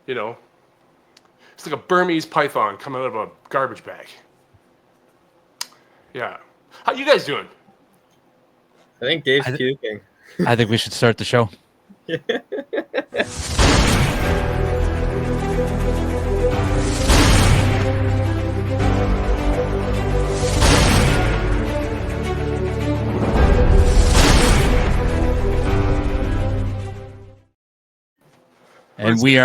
You know, it's like a Burmese python coming out of a garbage bag. Yeah. How you guys doing? I think Dave's puking. I think we should start the show. And we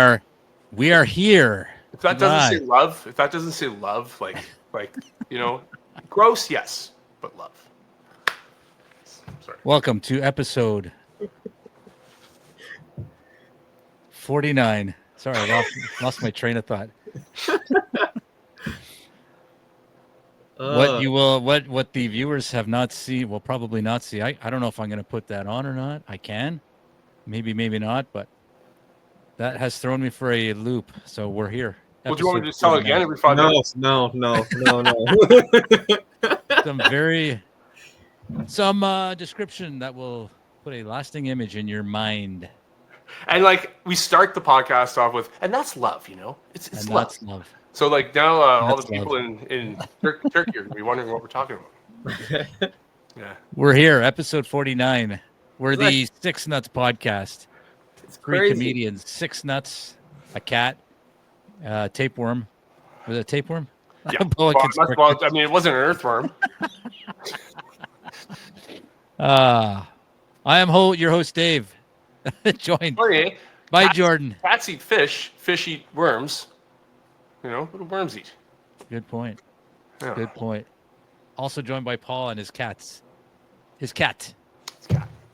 are here. If that doesn't say love, like you know, gross, yes, but love. Sorry. Welcome to episode 49. Sorry, I lost my train of thought. What the viewers have not seen, will probably not see. I don't know if I'm going to put that on or not. I can, maybe not, but that has thrown me for a loop. So we're here. Well, do you want me to just tell it again every 5 minutes? No. Some description that will put a lasting image in your mind. And like we start the podcast off with, and that's love, you know. It's love. That's love. So like now all the people in Turkey are gonna be wondering what we're talking about. Yeah. We're here, episode 49. We're the Six Nutz podcast. It's Three crazy. comedians, Six Nuts, a cat, tapeworm. Was it a tapeworm? Yeah. Well, I mean, it wasn't an earthworm. I am your host, Dave, joined by Jordan. Cats eat fish. Fish eat worms. You know, what do worms eat? Good point. Yeah. Good point. Also joined by Paul and his cats. His cat.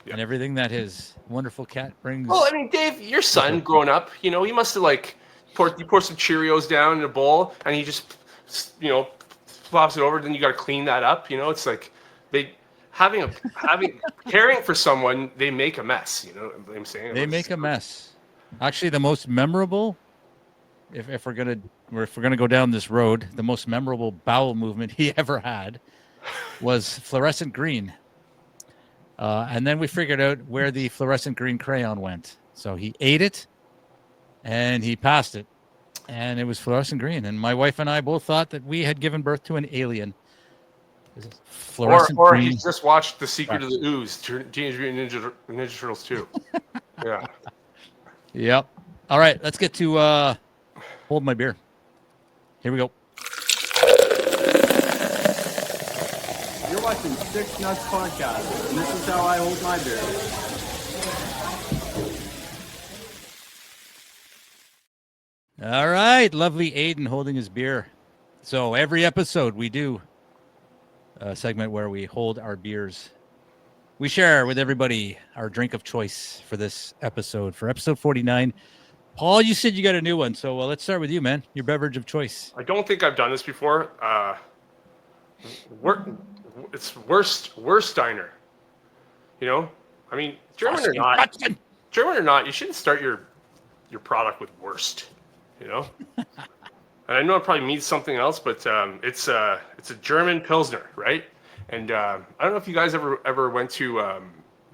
Yeah. And everything that his wonderful cat brings. Well, I mean, Dave, your son growing up, you know, he must have like you pour some Cheerios down in a bowl, and he just, you know, flops it over. Then you got to clean that up. You know, it's like caring for someone, they make a mess. You know what I'm saying? They make a mess. Actually, the most memorable, if we're gonna go down this road, the most memorable bowel movement he ever had was fluorescent green. And then we figured out where the fluorescent green crayon went. So he ate it, and he passed it, and it was fluorescent green. And my wife and I both thought that we had given birth to an alien. Or he just watched The Secret of the Ooze, Teenage Mutant Ninja Turtles 2. Yeah. Yep. All right, let's get to hold my beer. Here we go. You're watching Six Nutz Podcast, and this is how I hold my beer. All right, lovely Aiden holding his beer. So every episode we do a segment where we hold our beers. We share with everybody our drink of choice for this episode, for episode 49. Paul, you said you got a new one, so let's start with you, man. Your beverage of choice. I don't think I've done this before. It's Wursteiner. You know, I mean, German or not, you shouldn't start your product with Wurst. You know, and I know it probably means something else, but it's a German Pilsner, right? And I don't know if you guys ever went to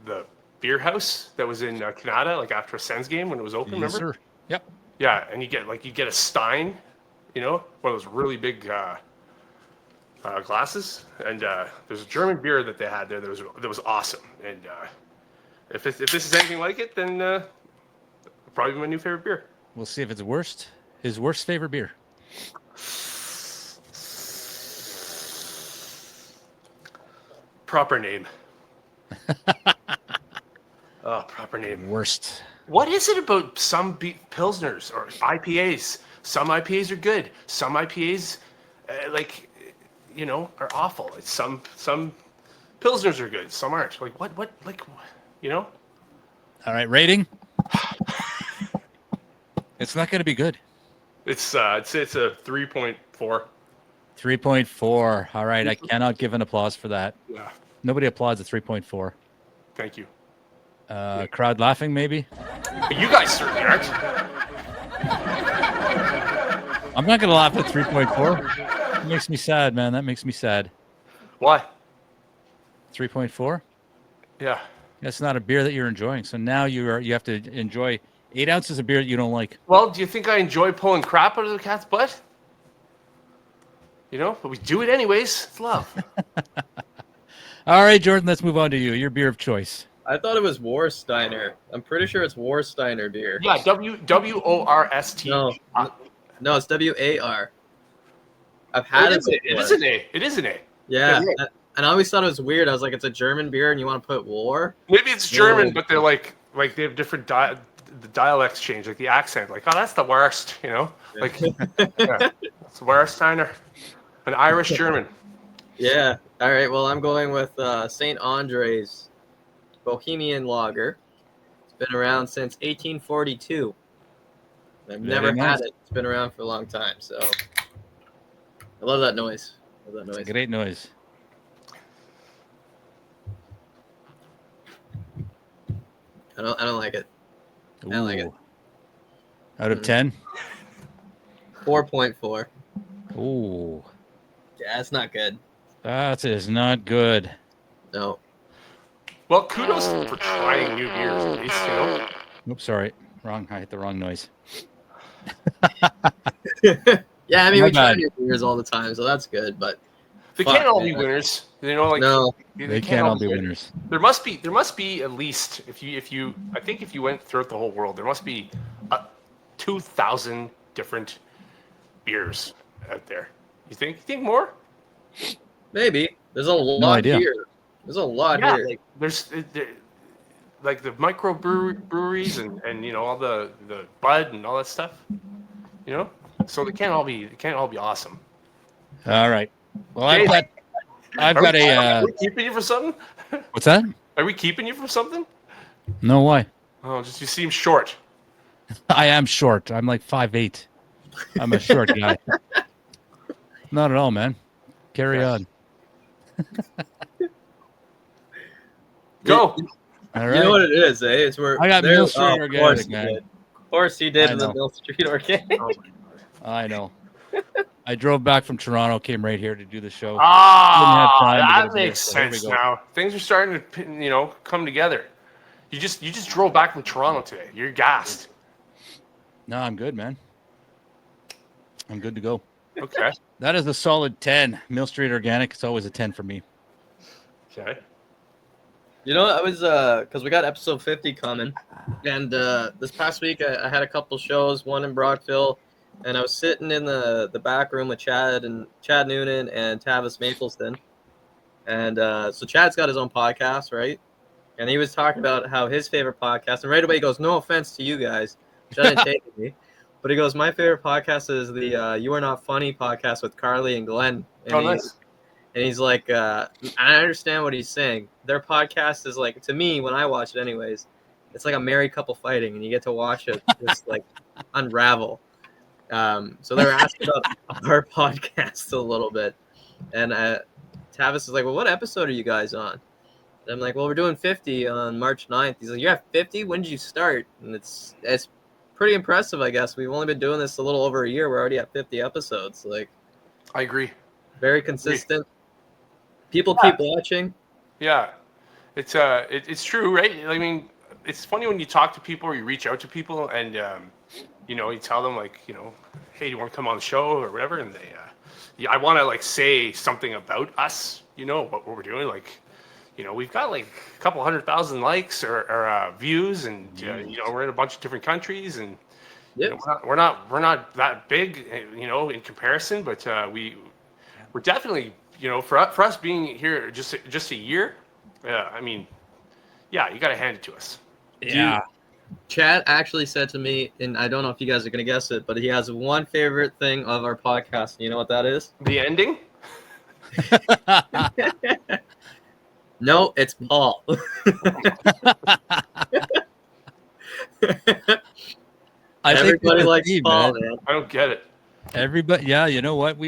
the beer house that was in Canada, like after a Sens game when it was open. Yes, remember? sir. Yep. Yeah, and you get a Stein, you know, one of those really big glasses, and there's a German beer that they had there that was awesome. And if this is anything like it, then probably my new favorite beer. We'll see if it's his worst favorite beer. Proper name. Oh, proper name. Worst. What is it about some Pilsners or IPAs? Some IPAs are good. Some IPAs, are awful. It's some Pilsners are good. Some aren't. Like what? You know? All right, rating. It's not going to be good. It's a 3.4. 3.4. All right, I cannot give an applause for that. Yeah. Nobody applauds a 3.4. Thank you. Crowd laughing, maybe? You guys certainly aren't. I'm not going to laugh at 3.4. It makes me sad, man. That makes me sad. Why? 3.4? Yeah. That's not a beer that you're enjoying. So now you have to enjoy 8 ounces of beer that you don't like. Well, do you think I enjoy pulling crap out of the cat's butt? You know, but we do it anyways. It's love. All right, Jordan, let's move on to you. Your beer of choice. I thought it was Warsteiner. I'm pretty sure it's Warsteiner beer. Yeah, WORST. No, it's WAR. I've had it before. It is an A. It is an A. Yeah, and I always thought it was weird. I was like, it's a German beer, and you want to put war? Maybe it's German, but they're like they have different the dialects change, like the accent. Like, oh, that's the worst, you know? Like, yeah, it's Warsteiner, an Irish German. Yeah. All right. Well, I'm going with St. Andre's Bohemian Lager. It's been around since 1842. I've never had it. It's been around for a long time, so I love that noise. Great noise. I don't like it. I don't like it. Out of 10? 4.4. Ooh. Yeah, it's not good. That is not good. No. Well, kudos for trying new beers, at least, you know? Oops, sorry. Wrong. I hit the wrong noise. Yeah, I mean, My we try bad. new beers all the time, so that's good, but They fuck, can't all be man. winners. You know, like No. They can't all be winners. There must be at least if you I think if you went throughout the whole world, there must be 2,000 different beers out there. You think more? Maybe. There's a lot idea. here. There's a lot Yeah, here. like there's like the micro breweries and you know all the bud and all that stuff. You know, so they can't all be awesome. All right. Well, Jay, I've got Are a. we keeping you for something? What's that? Are we keeping you for something? No, why? Oh, just you seem short. I am short. I'm like 5'8". I'm a short guy. Not at all, man. Carry on. Go. All You right. know what it is, eh? It's where I got there- Mill Street of Organic, course he man. did. Of course he did I in the know. Mill Street Organic. Oh, I know. I drove back from Toronto, came right here to do the show. Ah, time to get a that beer, makes so here we sense go. now. Things are starting to, you know, come together. You just drove back from Toronto today. You're gassed. No, I'm good, man. I'm good to go. Okay. That is a solid 10. Mill Street Organic. It's always a 10 for me. Okay. You know, I was because we got episode 50 coming, and this past week I had a couple shows, one in Brockville, and I was sitting in the back room with Chad Noonan and Tavis Mapleston, and so Chad's got his own podcast, right? And he was talking about how his favorite podcast, and right away he goes, "No offense to you guys," which I didn't take it me, but he goes, "My favorite podcast is the You Are Not Funny podcast with Carly and Glenn." And Oh, nice. And he's like, I understand what he's saying. Their podcast is like, to me, when I watch it anyways, it's like a married couple fighting, and you get to watch it just like unravel. So they're asking about our podcast a little bit. And Tavis is like, well, what episode are you guys on? And I'm like, well, we're doing 50 on March 9th. He's like, you have 50? When did you start? And it's pretty impressive, I guess. We've only been doing this a little over a year. We're already at 50 episodes. Like, I agree. very consistent. People keep watching. Yeah. It's true, right? I mean, it's funny when you talk to people or you reach out to people and you know, you tell them like, you know, hey, do you want to come on the show or whatever? And they I want to like say something about us, you know, what we're doing. Like, you know, we've got like a couple 100,000 likes or views, and you know, we're in a bunch of different countries, and you know, we're not that big, you know, in comparison, but we're definitely, you know, for us being here just a year, I mean, yeah, you got to hand it to us. Yeah. Chad actually said to me, and I don't know if you guys are going to guess it, but he has one favorite thing of our podcast. You know what that is? The ending? No, it's Paul. Everybody likes Paul, man. I don't get it. Everybody, yeah, you know what?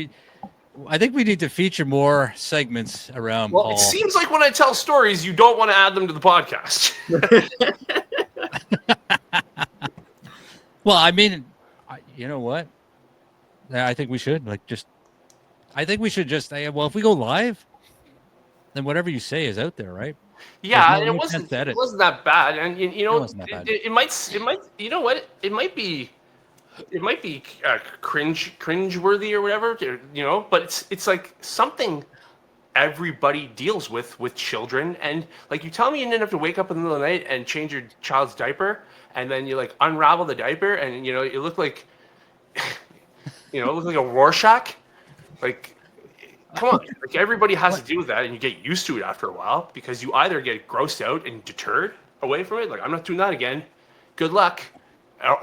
I think we need to feature more segments around Well, Paul. it seems like when I tell stories, you don't want to add them to the podcast. Well, I mean, you know what? I think we should I think we should just, well, if we go live, then whatever you say is out there, right? Yeah, no and chance to edit. it wasn't that bad, and you know, It wasn't that bad. it might, you know what, it might be cringe-worthy or whatever, you know, but it's like something everybody deals with children. And like, you tell me you didn't have to wake up in the middle of the night and change your child's diaper, and then you like unravel the diaper, and you know, you look like you know, look like a Rorschach. Like, come on, like everybody has to deal with that, and you get used to it after a while, because you either get grossed out and deterred away from it, like I'm not doing that again, good luck,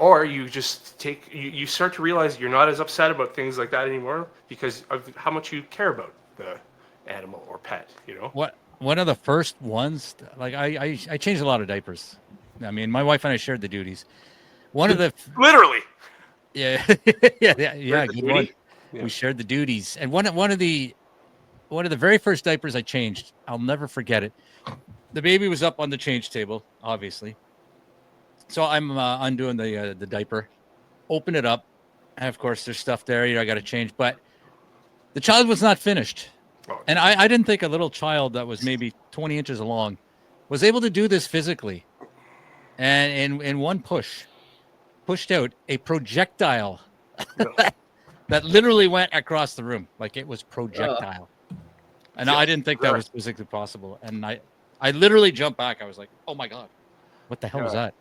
or you just you start to realize you're not as upset about things like that anymore because of how much you care about the animal or pet, you know. What one of the first ones, like I changed a lot of diapers. I mean, my wife and I shared the duties. One of the Literally. yeah good duty? one. Yeah. We shared the duties, and one of the very first diapers I changed, I'll never forget it. The baby was up on the change table, obviously. So I'm undoing the diaper, open it up, and of course there's stuff there. You know, I got to change, but the child was not finished, and I didn't think a little child that was maybe 20 inches long was able to do this physically, and in one pushed out a projectile that literally went across the room, like it was projectile. And I didn't think that was physically possible, and I literally jumped back. I was like, "Oh my god, what the hell was that?"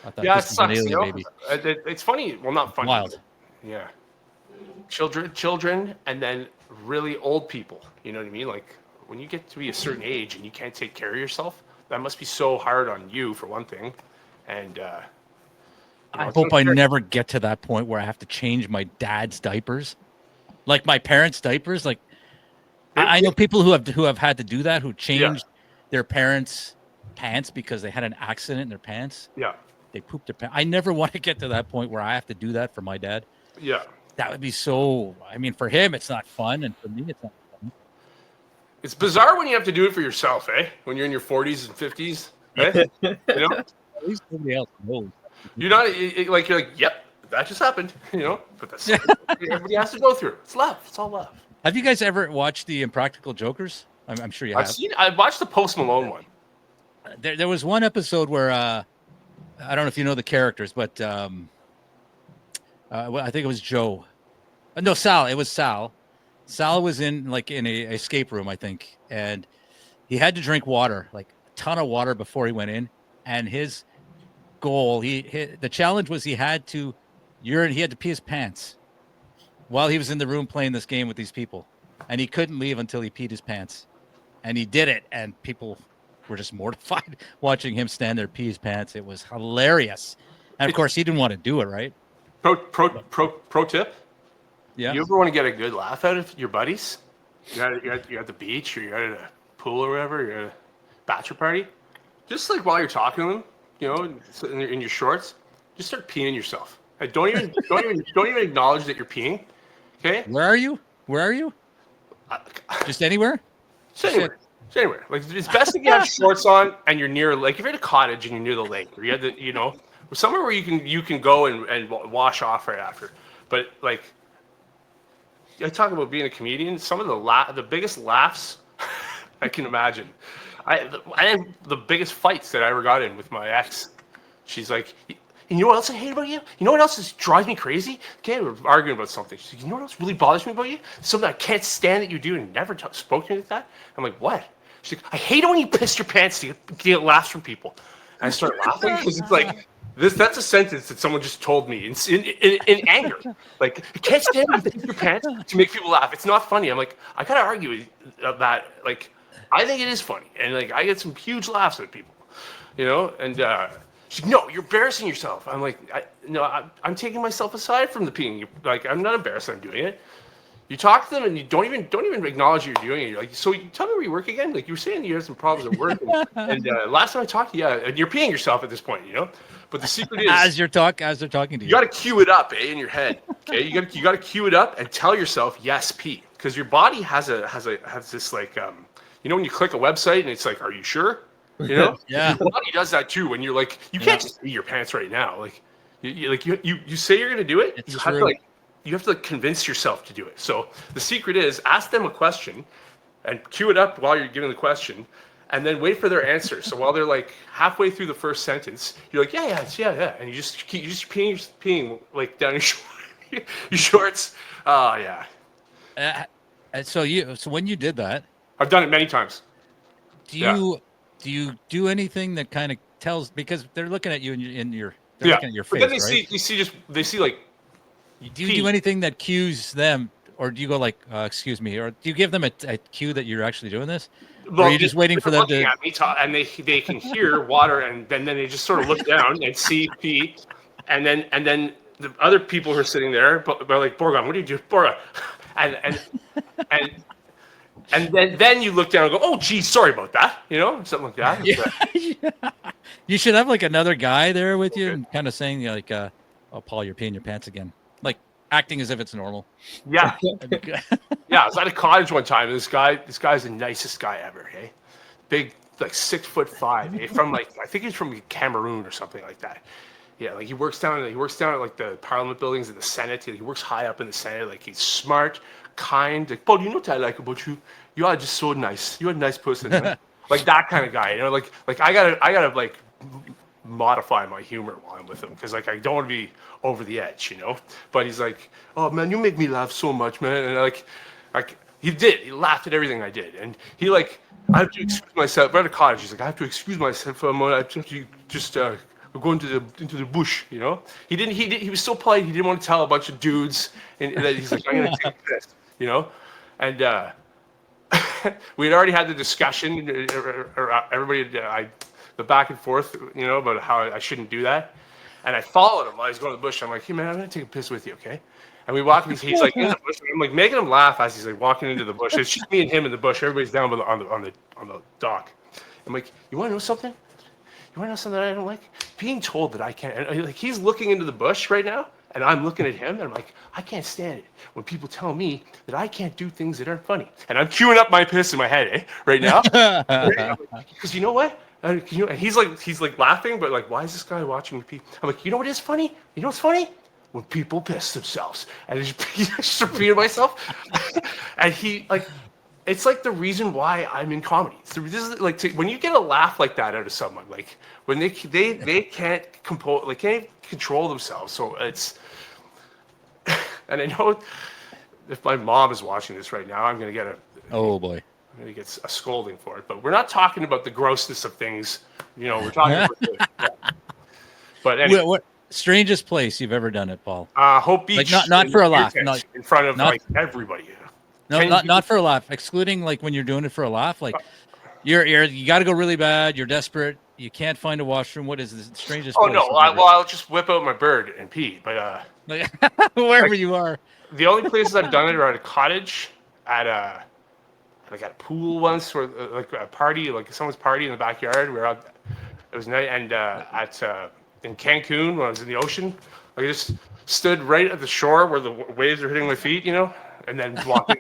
I thought Yeah, it this was an sucks. You alien know? baby. It's funny. Well, not funny. Wild. Yeah. Children, and then really old people. You know what I mean? Like when you get to be a certain age and you can't take care of yourself, that must be so hard on you for one thing. And I hope I never get to that point where I have to change my dad's diapers, like my parents' diapers. Like I know people who have had to do that, who changed their parents' pants because they had an accident in their pants. Yeah. They pooped their pants. I never want to get to that point where I have to do that for my dad. Yeah. That would be so. I mean, for him, it's not fun, and for me, it's not fun. It's bizarre when you have to do it for yourself, eh? When you're in your 40s and 50s, eh? You know, At least nobody else knows. you're like, yep, that just happened. You know, but that's everybody has to go through. It's love. It's all love. Have you guys ever watched the Impractical Jokers? I'm sure you have. I watched the Post Malone one. There was one episode where I don't know if you know the characters, but I think it was Joe. No, Sal. It was Sal. Sal was in an escape room, I think, and he had to drink water, like a ton of water before he went in. And his goal, the challenge was he had to pee his pants while he was in the room playing this game with these people, and he couldn't leave until he peed his pants. And he did it, and people were just mortified watching him stand there pee his pants. It was hilarious, and of course he didn't want to do it, right? Pro tip. Yeah. You ever want to get a good laugh out of your buddies? You're at the beach, or you're at a pool or whatever, you're at a bachelor party. Just like while you're talking to them, you know, in your shorts, just start peeing yourself. Like, don't even acknowledge that you're peeing. Okay. Where are you? Just anywhere? Just anywhere. Like, it's best if you have shorts on and you're near, like, if you're at a cottage and you're near the lake, or you have the, you know, somewhere where you can go and wash off right after. But like, I talk about being a comedian. Some of the biggest laughs I can imagine. I had the biggest fights that I ever got in with my ex. She's like, you know what else I hate about you? You know what else drives me crazy? Okay, we're arguing about something. She's like, you know what else really bothers me about you? Something I can't stand that you do and never spoke to me like that. I'm like, what? She's like, I hate it when you piss your pants to get laughs from people. And I start laughing because it's like, that's a sentence that someone just told me in anger. Like, I can't stand when you piss your pants to make people laugh. It's not funny. I'm like, I gotta argue with that. Like, I think it is funny, and like I get some huge laughs at people, you know. And she's like, no, you're embarrassing yourself. I'm like, I'm taking myself aside from the peeing. Like, I'm not embarrassed that I'm doing it. You talk to them and you don't even acknowledge you're doing it. You're like, so you tell me where you work again? Like, you were saying you had some problems at work, and last time I talked to you, and you're peeing yourself at this point, you know. But the secret is, as they're talking to you, you got to cue it up, in your head. Okay, you got to cue it up and tell yourself, yes, pee, because your body has this like you know, when you click a website and it's like, are you sure? You know, yeah. Your body does that too. When you're like, you can't just pee your pants right now. Like, you say you're gonna do it. It's you true. have to convince yourself to do it. So the secret is, ask them a question and cue it up while you're giving the question, and then wait for their answer. So while they're like halfway through the first sentence, you're like, yeah, and you just peeing like down your shorts. Oh yeah, So when you did that, I've done it many times. do Yeah. you do anything that kind of tells, because they're looking at you they're Yeah, looking at your but face, then right? they see like. Do you do anything that cues them, or do you go like, excuse me, or do you give them a cue that you're actually doing this? Or are you just waiting for them to? At me and they can hear water, and then they just sort of look down and see pee, and then the other people who are sitting there, but like, Borgon, what do you do, Borgon? And then you look down and go, oh, geez, sorry about that, something like that. Yeah. You should have like another guy there with you, and kind of saying like, "Oh, Paul, you're peeing your pants again," like acting as if it's normal. Yeah, yeah. I was at a cottage one time, and this guy's the nicest guy ever. Hey, big, like 6'5", hey? From like, I think he's from Cameroon or something like that. Yeah, like he works down at like the Parliament buildings in the Senate. He works high up in the Senate. Like, he's smart, kind. Like, Paul, you know what I like about you? You are just so nice. You're a nice person. Right? Like that kind of guy. Like I gotta like modify my humor while I'm with him, because like I don't want to be over the edge. But he's like, oh man, you make me laugh so much, man. And like he laughed at everything I did, and he like, I have to excuse myself. We're at a cottage. He's like, I have to excuse myself for a moment. I have to just go into the bush. He was so polite. He didn't want to tell a bunch of dudes, and that he's like, I'm gonna take this. And we had already had the discussion, everybody, the back and forth, about how I shouldn't do that. And I followed him while he was going to the bush. I'm like, hey man, I'm gonna take a piss with you, okay? And we walk. He's like in the bush. And I'm like making him laugh as he's like walking into the bush. It's just me and him in the bush. Everybody's down on the dock. I'm like, you want to know something? You want to know something that I don't like? Being told that I can't. And like, he's looking into the bush right now, and I'm looking at him, and I'm like, I can't stand it when people tell me that I can't do things that aren't funny. And I'm queuing up my piss in my head, right now. Because you know what? And he's like laughing, but like, why is this guy watching me pee? I'm like, you know what is funny? You know what's funny? When people piss themselves. And I just repeated myself. And he like, it's like the reason why I'm in comedy. This is like, when you get a laugh like that out of someone, like when they can't compose, like can't control themselves. So it's, and I know if my mom is watching this right now, I'm gonna get oh boy, I'm gonna get a scolding for it. But we're not talking about the grossness of things. We're talking about yeah. But anyway. What strangest place you've ever done it, Paul? Hope Beach. Like not for a laugh, not in front of like everybody. No, not for a laugh. Excluding like when you're doing it for a laugh, like you got to go really bad. You're desperate. You can't find a washroom. What is the strangest? Oh no! I'll just whip out my bird and pee. But wherever you are. The only places I've done it are at a cottage, at a pool once, or like a party, like someone's party in the backyard. It was night, and in Cancun when I was in the ocean, I just stood right at the shore where the waves are hitting my feet, and then walking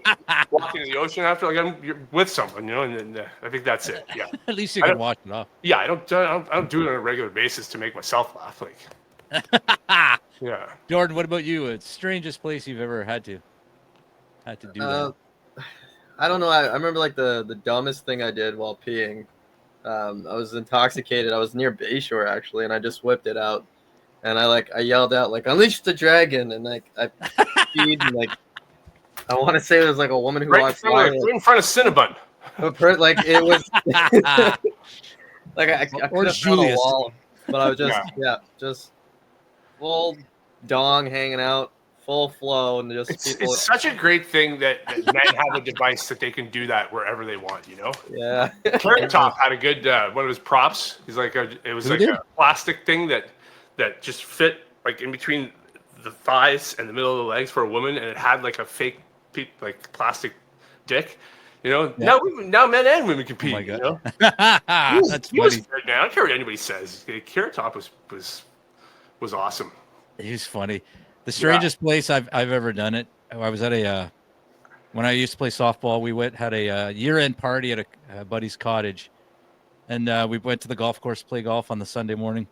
in the ocean after, like you're with someone, and then I think that's it. Yeah. At least you can wash it off. Yeah, I don't do it on a regular basis to make myself laugh. Like, yeah. Jordan, what about you? It's strangest place you've ever had to do that? I don't know. I remember like the dumbest thing I did while peeing. I was intoxicated. I was near Bayshore actually, and I just whipped it out, and I yelled out like, "Unleash the dragon!" And like I peed, and like I want to say it was like a woman who walked right in front of Cinnabon. Like it was like I could have found a wall, but I was just full dong hanging out, full flow, and just people. It's such a great thing that men have a device that they can do that wherever they want. Yeah. Carrot Top had a good one of his props. He's like it was a plastic thing that just fit like in between the thighs and the middle of the legs for a woman, and it had like a fake like plastic dick. Now men and women compete. Oh my God. That's funny. Was good, man. I don't care what anybody says. Carrot Top was awesome. He's funny. The strangest place I've ever done it. I was at when I used to play softball. We had a year-end party at a buddy's cottage, and we went to the golf course to play golf on the Sunday morning.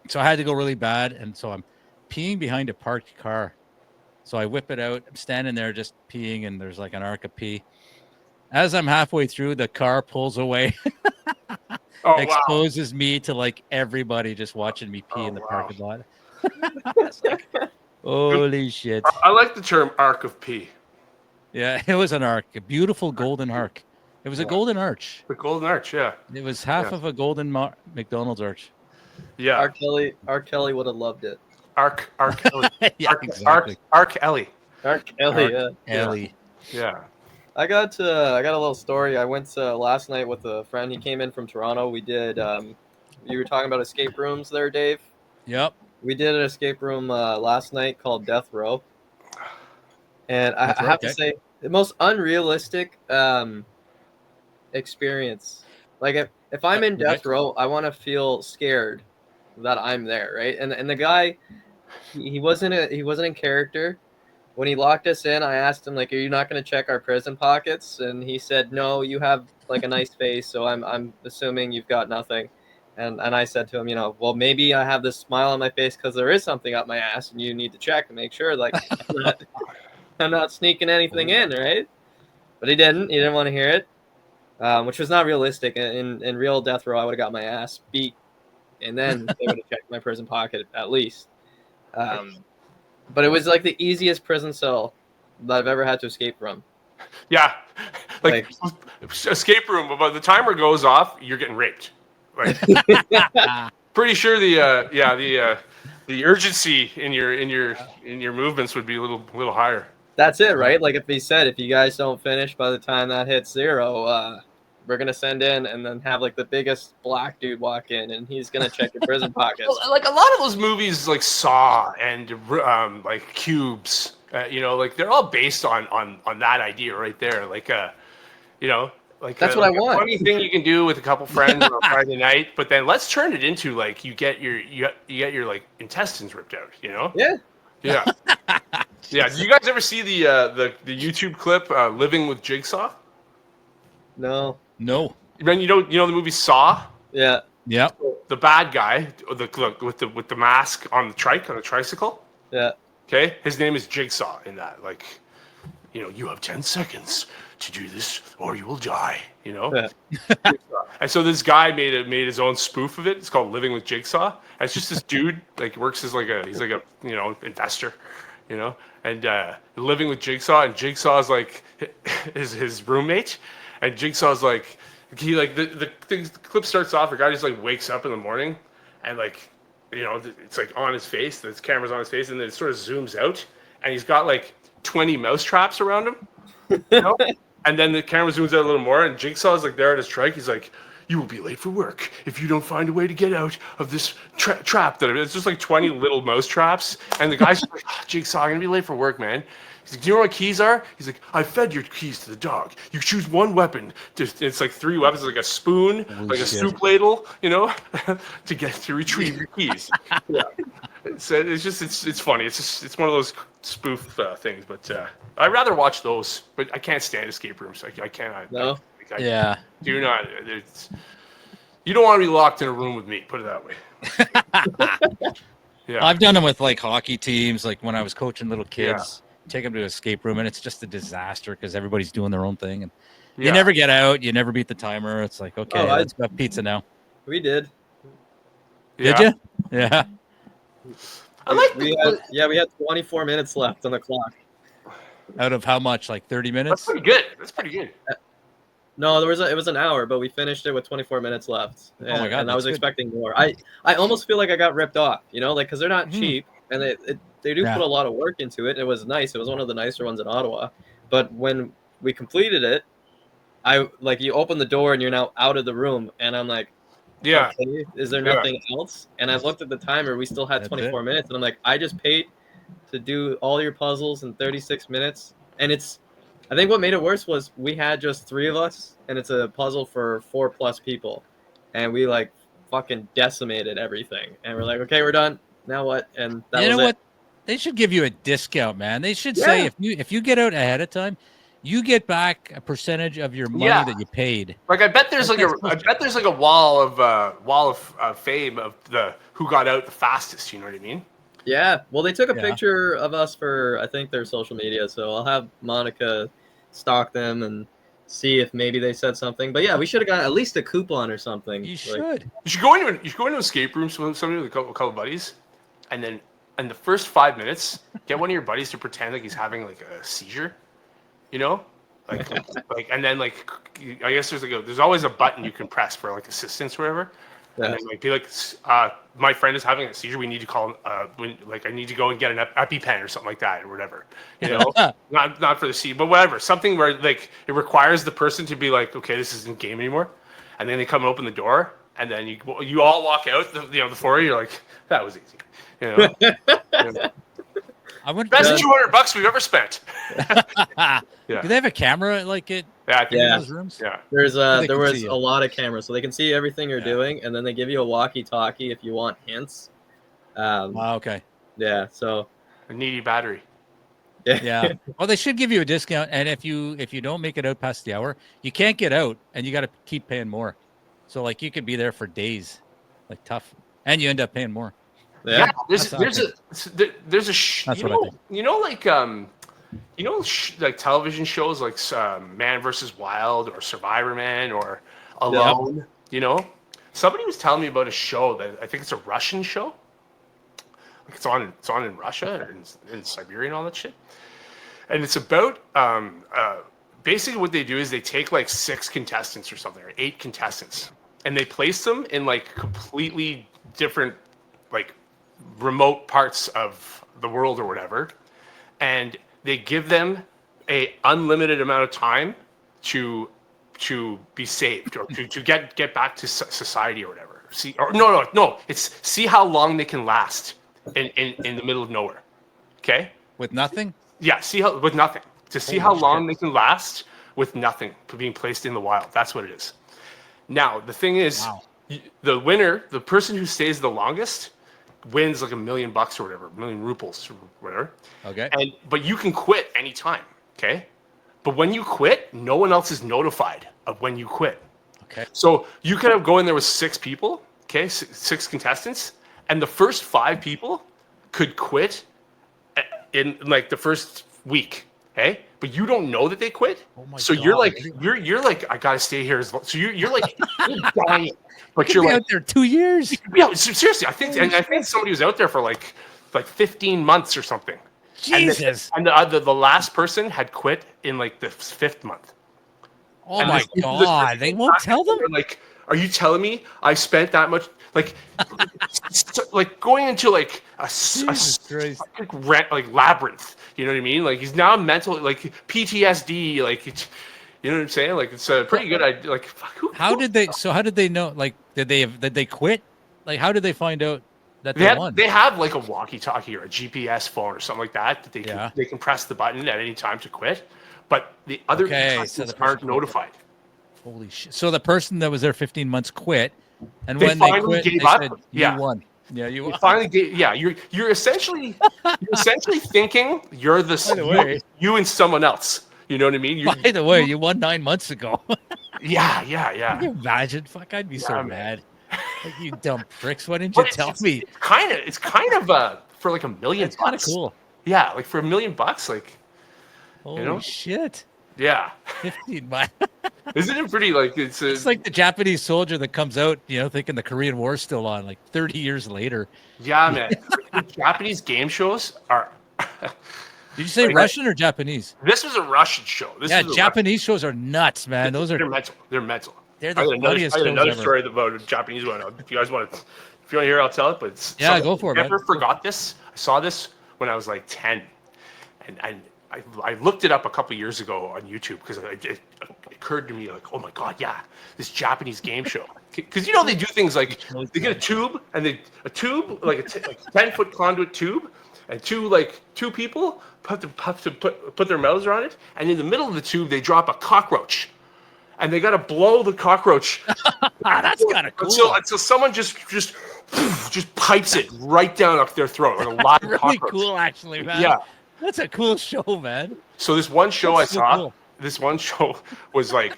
So I had to go really bad, and so I'm peeing behind a parked car. So I whip it out. I'm standing there just peeing, and there's like an arc of pee. As I'm halfway through, the car pulls away, Oh wow. exposes me to like everybody just watching me pee Oh, in the wow. parking lot. It's like, holy shit. I like the term arc of pee. Yeah, it was an arc, a beautiful golden arc. It was a Yeah. golden arch. The golden arch, yeah. It was half Yeah. of a golden McDonald's arch. Yeah. R. Kelly would have loved it. Arc Ellie. Yeah, Arc exactly. Ellie. R. Kelly, Arc Ellie. Yeah. I got a little story. I went last night with a friend. He came in from Toronto. We did. You were talking about escape rooms there, Dave. Yep. We did an escape room last night called Death Row, and I have to say the most unrealistic experience. Like if I'm in Death Row, I want to feel scared that I'm there, right? And the guy, he wasn't in character. When he locked us in, I asked him, like, are you not going to check our prison pockets? And he said, no, you have like a nice face, so I'm assuming you've got nothing. And I said to him, well, maybe I have this smile on my face because there is something up my ass, and you need to check to make sure, like, I'm not sneaking anything in, right? But he didn't. He didn't want to hear it, which was not realistic. In real Death Row, I would have got my ass beat, and then they would have checked my prison pocket at least. But it was like the easiest prison cell that I've ever had to escape from. Yeah. Like escape room, but by the timer goes off, you're getting raped. Like, pretty sure the urgency in your movements would be a little higher. That's it, right? Like if he said, if you guys don't finish by the time that hits 0, we're gonna send in and then have like the biggest black dude walk in, and he's gonna check your prison pockets. Like a lot of those movies, like Saw and like Cubes, like they're all based on that idea right there. Like like that's what I want. A funny thing you can do with a couple friends on a Friday night, but then let's turn it into like you get your like intestines ripped out. Yeah. Yeah. Yeah. Did you guys ever see the YouTube clip "Living with Jigsaw"? No. Then you know the movie Saw. Yeah. Yep. The bad guy, with the mask on the tricycle. Yeah. Okay, his name is Jigsaw in that. Like, you have 10 seconds to do this, or you will die. Yeah. And so this guy made his own spoof of it. It's called Living with Jigsaw. And it's just this dude like works as he's like a investor, and living with Jigsaw, and Jigsaw's like his roommate, and Jigsaw's like the clip starts off. The guy just like wakes up in the morning, and like it's like on his face. The camera's on his face, and then it sort of zooms out, and he's got like 20 mouse traps around him. And then the camera zooms out a little more, and Jigsaw's like there at his trike. He's like, "You will be late for work if you don't find a way to get out of this trap." It's just like 20 little mouse traps, and the guy's like, "Jigsaw, I'm gonna be late for work, man." He's like, "Do you know what keys are?" He's like, "I fed your keys to the dog. You choose one weapon." It's like 3 weapons, like a spoon, a soup ladle, to retrieve your keys. Yeah, it's funny. It's one of those spoof things, but I'd rather watch those. But I can't stand escape rooms. I can't. No. Yeah. Do not. You don't want to be locked in a room with me. Put it that way. Yeah. I've done them with like hockey teams, like when I was coaching little kids. Take them to an escape room, and it's just a disaster because everybody's doing their own thing, and you never get out. You never beat the timer. It's like, okay, let's go have pizza now. We did. Did you? Yeah. We had 24 minutes left on the clock. Out of how much? Like 30 minutes? That's pretty good. No, it was an hour, but we finished it with 24 minutes left. And, oh my God! And I was good. expecting more. I almost feel like I got ripped off, like because they're not cheap, and they do put a lot of work into it. And it was nice. It was one of the nicer ones in Ottawa. But when we completed it, you open the door and you're now out of the room, and I'm like, yeah, okay, is there nothing else? And I looked at the timer. We still had 24 minutes, and I'm like, I just paid to do all your puzzles in 36 minutes, and I think what made it worse was we had just 3 of us, and it's a puzzle for 4+ people, and we like fucking decimated everything, and we're like, okay, we're done. Now what? And that was what? it. They should give you a discount, man. They should say if you get out ahead of time, you get back a percentage of your money that you paid. Like I bet there's like a wall of fame of the who got out the fastest. You know what I mean? Yeah. Well, they took a picture of us for I think their social media, so I'll have Monica stalk them and see if maybe they said something. But yeah, we should have got at least a coupon or something. You Like, should. You should go into an escape room with somebody with a couple buddies, and then in the first 5 minutes, get one of your buddies to pretend like he's having like a seizure, you know, like and then like I guess there's always a button you can press for like assistance or whatever, and then like be like, my friend is having a seizure. We need to call I need to go and get an EpiPen or something like that or whatever, you know, not for the seizure, but whatever, something where like it requires the person to be like, okay, this isn't game anymore, and then they come and open the door. And then you all walk out, the four of you, you're like, that was easy. You know? I went Best $200 we've ever spent. Yeah. Do they have a camera like it? Yeah, I think Yeah. In those rooms? Yeah. there was see a lot of cameras, so they can see everything you're doing, and then they give you a walkie-talkie if you want hints. Wow, okay. Yeah, so A needy battery. Yeah. Well, they should give you a discount, and if you don't make it out past the hour, you can't get out, and you got to keep paying more. So like you could be there for days, like tough, and you end up paying more. Yeah, That's there's a That's what I think. like television shows like Man vs. Wild or Survivor Man or Alone. You know, somebody was telling me about a show that I think it's a Russian show. Like it's on in Russia or in Siberia and all that shit. And it's about basically what they do is they take like 6 contestants or something, or 8 contestants, and they place them in like completely different like remote parts of the world or whatever, and they give them a unlimited amount of time to be saved or to get back to society or whatever. It's see how long they can last in the middle of nowhere. Okay, With nothing? yeah, with nothing, to see how long they can last with nothing being placed in the wild. That's what it is. Now the thing is, the winner, the person who stays the longest, wins like $1 million or whatever, 1 million rubles or whatever. Okay. But you can quit anytime. Okay. But when you quit, no one else is notified of when you quit. Okay. So you kind of go in there with 6 people. Okay. 6 contestants, and the first 5 people could quit in like the first week. Okay. But you don't know that they quit. Oh my so God. you're like, I gotta stay here as long. So you're like, you're dying. But you're Be like, out there 2 years. yeah, seriously, I think somebody was out there for like 15 months or something. Jesus. And the last person had quit in like the 5th month. Oh And my this God. They won't tell them? They're like, are you telling me I spent that much? Like, like going into like a labyrinth. You know what I mean? Like he's now mental, like PTSD, like you know what I'm saying? Like it's a pretty good idea. Like, How did they know? Like, did they quit? Like, how did they find out that they won? They have like a walkie-talkie or a GPS phone or something like that they can press the button at any time to quit. But the other contestants aren't notified. Holy shit! So the person that was there 15 months quit, and They when they finally quit, gave they up. said, Yeah. "You won." Yeah, you won. Finally, you're essentially thinking you're you and someone else. You know what I mean? By the way, you won 9 months ago. Yeah. Can you imagine? Fuck, I'd be so man. mad. Like, you dumb pricks! Why didn't you tell me? It's kind of for like $1 million. It's kind of cool. Yeah, like for $1 million, like. Holy shit! Yeah. 15 months. Isn't it pretty like It's like the Japanese soldier that comes out, thinking the Korean War's still on, like 30 years later. Yeah, man. The Japanese game shows are. Did you say Russian or Japanese? This was a Russian show. Japanese shows are nuts, man. They're mental. They're mental. They're the funniest I had another shows story about a Japanese one. If you guys want to hear, I'll tell it. But go for it. I never forgot this. I saw this when I was like 10, and I looked it up a couple years ago on YouTube because it occurred to me like, oh my God, yeah, this Japanese game show. Because they do things like they get a tube and like a 10-foot conduit tube, and two people put their mouths around it, and in the middle of the tube they drop a cockroach, and they got to blow the cockroach. That's kind of cool. So someone just pipes it right down up their throat like a live really cockroach. Cool, actually, man. Yeah. That's a cool show, man. So this one show I saw, cool. this one show was like,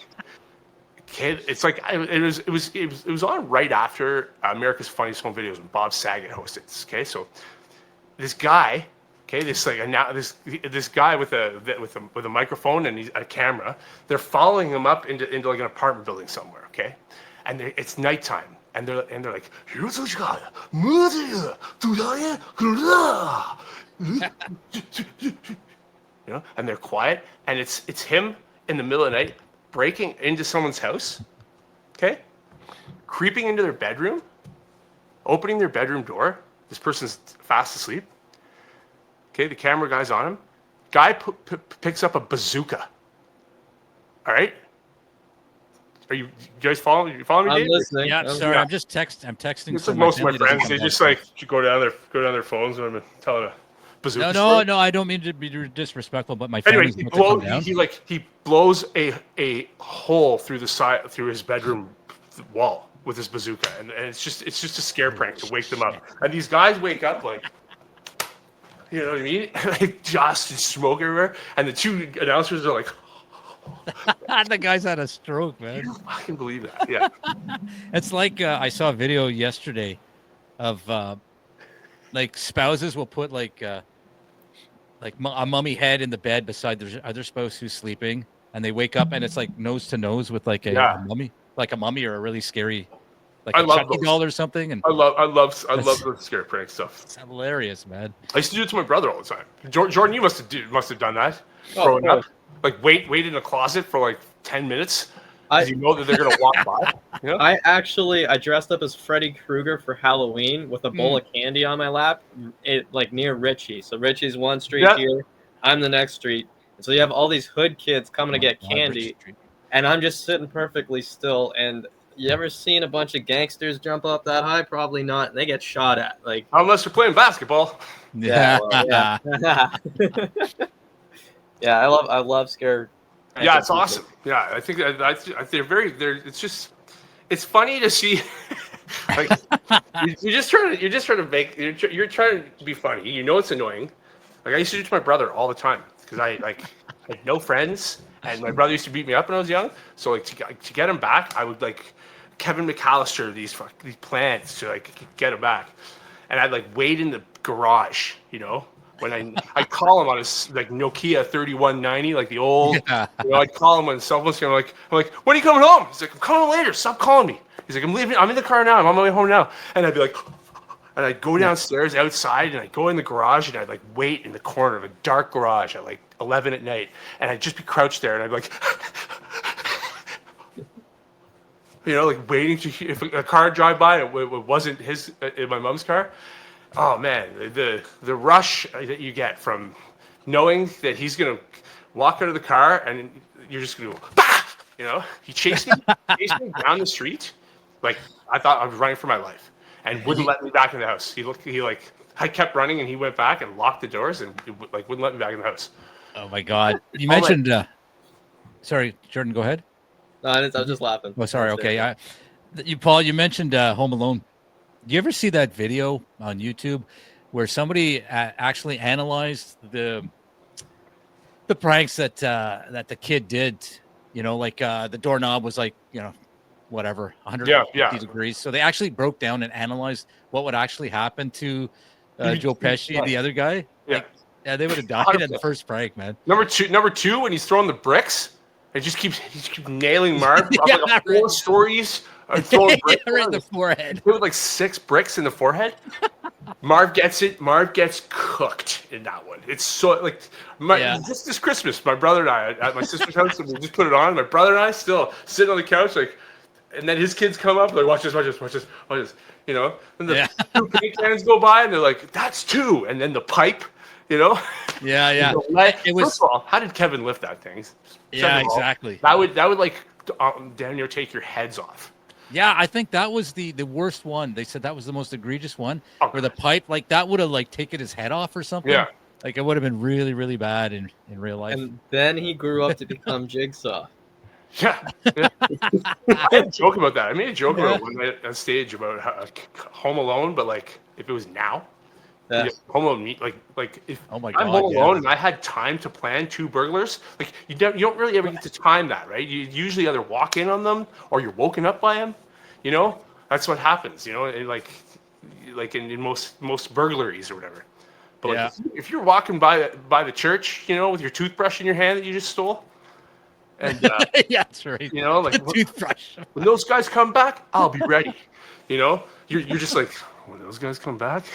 it's like it was on right after America's Funniest Home Videos when Bob Saget hosted. Okay, so this guy Okay, this guy with a microphone and a camera. They're following him up into like an apartment building somewhere. Okay, and it's nighttime, and they're like, and they're quiet, and it's him in the middle of the night breaking into someone's house. Okay, creeping into their bedroom, opening their bedroom door. This person's fast asleep. Okay, the camera guy's on him. Guy picks up a bazooka. All right. You guys following me? I'm Dave? listening. Yeah, sorry, I'm texting. It's so like most of my family doesn't friends. come They home. just like go down their phones and I'm telling a bazooka. No, story. no, I don't mean to be disrespectful, but my family's Anyway, about to come down. he blows a hole through his bedroom wall with his bazooka, and it's just a scare prank to wake them up. And these guys wake up like, you know what I mean? Like dust and smoke everywhere, and the two announcers are like, The guy's had a stroke, man. "You fucking believe that?" Yeah. It's like I saw a video yesterday of like spouses will put like a mummy head in the bed beside their other spouse who's sleeping, and they wake up and it's like nose to nose with like a mummy or a really scary like I a love Chucky those. doll or something. And I love the scare prank stuff. it's hilarious, man. I used to do it to my brother all the time. Jordan, you must have done that Oh, growing of up. Like wait in a closet for like 10 minutes because you know that they're gonna walk by. You know? I dressed up as Freddy Krueger for Halloween with a bowl of candy on my lap, like near Richie. So Richie's one street here, I'm the next street. And so you have all these hood kids coming to get candy, and I'm just sitting perfectly still. And you ever seen a bunch of gangsters jump up that high? Probably not. They get shot at. Like Unless you're playing basketball. Yeah. Yeah, I love scare. Yeah, it's awesome. Yeah, I think it's funny to see. Like you're trying to be funny. You know it's annoying. Like I used to do it to my brother all the time because I had no friends and my brother used to beat me up when I was young. So like to get him back, I would like Kevin McAllister these plans to like get him back, and I'd like wait in the garage, you know. When I call him on his like Nokia 3190, like the old, you know, I'd call him on his cell phone. I'm like, when are you coming home? He's like, I'm coming later. Stop calling me. He's like, I'm leaving. I'm in the car now. I'm on my way home now. And I'd be like, and I'd go downstairs outside and I'd go in the garage and I'd like wait in the corner of a dark garage at like 11 at night. And I'd just be crouched there and I'd be like, you know, like waiting to hear if a car drive by. It wasn't his, my mom's car. Oh man, the rush that you get from knowing that he's gonna walk out of the car and you're just gonna go, bah! You know, he chased me down the street, like I thought I was running for my life, and wouldn't let me back in the house. I kept running and he went back and locked the doors and like wouldn't let me back in the house. Oh my God! You mentioned. Sorry, Jordan. Go ahead. No, I was just laughing. Oh, sorry. Okay, Paul. You mentioned Home Alone. Do you ever see that video on YouTube where somebody actually analyzed the pranks that the kid did? You know, like the doorknob was like, you know, whatever, 150 degrees. So they actually broke down and analyzed what would actually happen to Joe Pesci, the other guy. Yeah, they would have died in the first prank, man. Number two, when he's throwing the bricks, he just keeps nailing Marv up like 4 stories. Throwing bricks right in the forehead. With like 6 bricks in the forehead. Marv gets it. Marv gets cooked in that one. It's so like just this Christmas, my brother and I at my sister's house, and we just put it on. My brother and I still sitting on the couch, like, and then his kids come up, like, watch this, you know. And the 2 paint cans go by, and they're like, "That's 2," and then the pipe, you know. Yeah. It was. First of all, how did Kevin lift that thing? Yeah, exactly. That would like damn near take your heads off. Yeah, I think that was the worst one. They said that was the most egregious one, where the pipe, like that would have like taken his head off or something. Yeah, like it would have been really, really bad in real life. And then he grew up to become Jigsaw. Yeah. I made a joke about that. I made a joke about one night on stage about Home Alone, but like if it was now, Home Alone, like if I'm Home Alone and I had time to plan 2 burglars, like you don't really ever get to time that, right? You usually either walk in on them or you're woken up by them. You know, that's what happens. You know, and like in most burglaries or whatever. But like, if you're walking by the church, you know, with your toothbrush in your hand that you just stole, and yeah, that's right. you know, like The toothbrush. when those guys come back, I'll be ready. You know, you're just like, when those guys come back,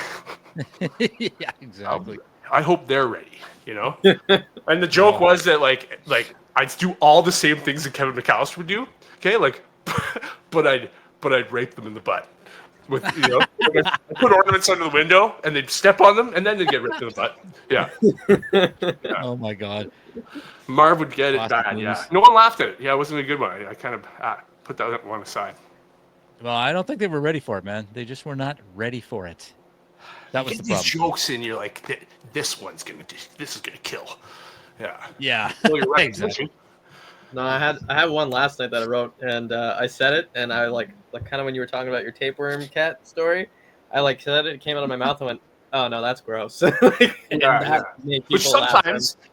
Yeah, exactly. I hope they're ready. You know, and the joke was that like I'd do all the same things that Kevin McAllister would do. Okay, like, but I'd rape them in the butt. With, you know, I put ornaments under the window and they'd step on them and then they'd get ripped in the butt. Yeah. Oh my God. Marv would get it bad. movies. Yeah. No one laughed at it. Yeah, it wasn't a good one. I kind of put that one aside. Well, I don't think they were ready for it, man. They just were not ready for it. That was the These problem. jokes in, you're like, this is gonna kill. Yeah. Yeah. Well, you're right. Exactly. No, I had one last night that I wrote, and I said it, and I like kind of when you were talking about your tapeworm cat story, I like said it came out of my mouth and went, "Oh no, that's gross." Which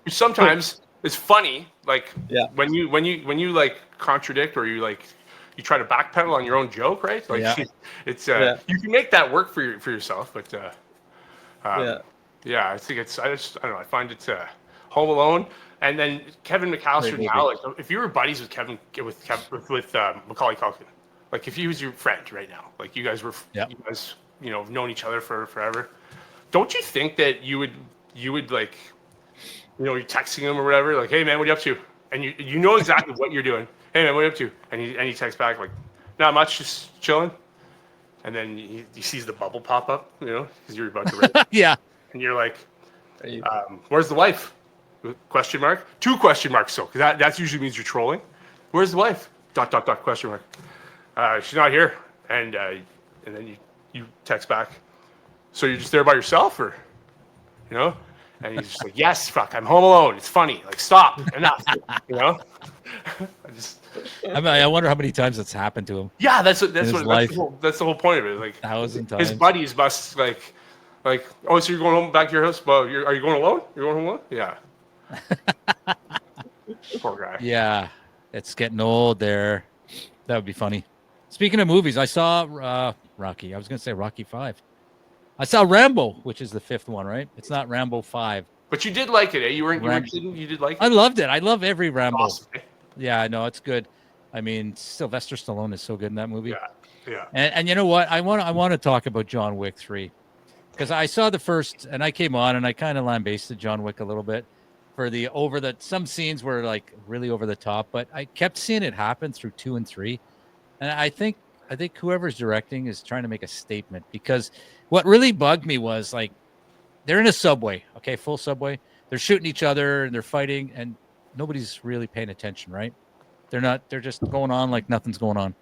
sometimes is funny, like when you like contradict or you try to backpedal on your own joke, right? Like it's you can make that work for yourself, but I think I don't know. I find it Home Alone. And then Kevin McAllister now, like if you were buddies with Macaulay Culkin, like if he was your friend right now, like you guys have known each other for forever, don't you think that you would like, you know, you're texting him or whatever, like, hey man, what are you up to? And you know exactly what you're doing. Hey man, what are you up to? And he texts back like, not much, just chilling. And then he sees the bubble pop up, you know, because you're about to write. Yeah. And you're like, where's the wife? Question mark? 2 question marks. So that usually means you're trolling. Where's the wife? ... question mark. She's not here. And then you text back. So you're just there by yourself, or you know? And he's just like, yes, fuck, I'm home alone. It's funny. Like, stop, enough. You know? I wonder how many times that's happened to him. Yeah, that's the whole point of it. Like 1,000 times. His buddies must like, oh, so you're going home back to your house? Well, are you going alone? You're going home alone? Yeah. Poor guy. Yeah, it's getting old there. That would be funny. Speaking of movies, I saw Rocky. I was going to say Rocky 5. I saw Rambo, which is the 5th one, right? It's not Rambo 5. But you did like it, eh? You weren't kidding? You did like it? I loved it. I love every Rambo. Awesome, eh? Yeah, I know it's good. I mean, Sylvester Stallone is so good in that movie. Yeah. And you know what? I want to talk about John Wick 3 because I saw the first and I came on and I kind of lambasted John Wick a little bit for some scenes were like really over the top, but I kept seeing it happen through 2 and 3, and I think whoever's directing is trying to make a statement, because what really bugged me was like they're in a subway, okay, full subway, they're shooting each other and they're fighting and nobody's really paying attention, right? They're just going on like nothing's going on.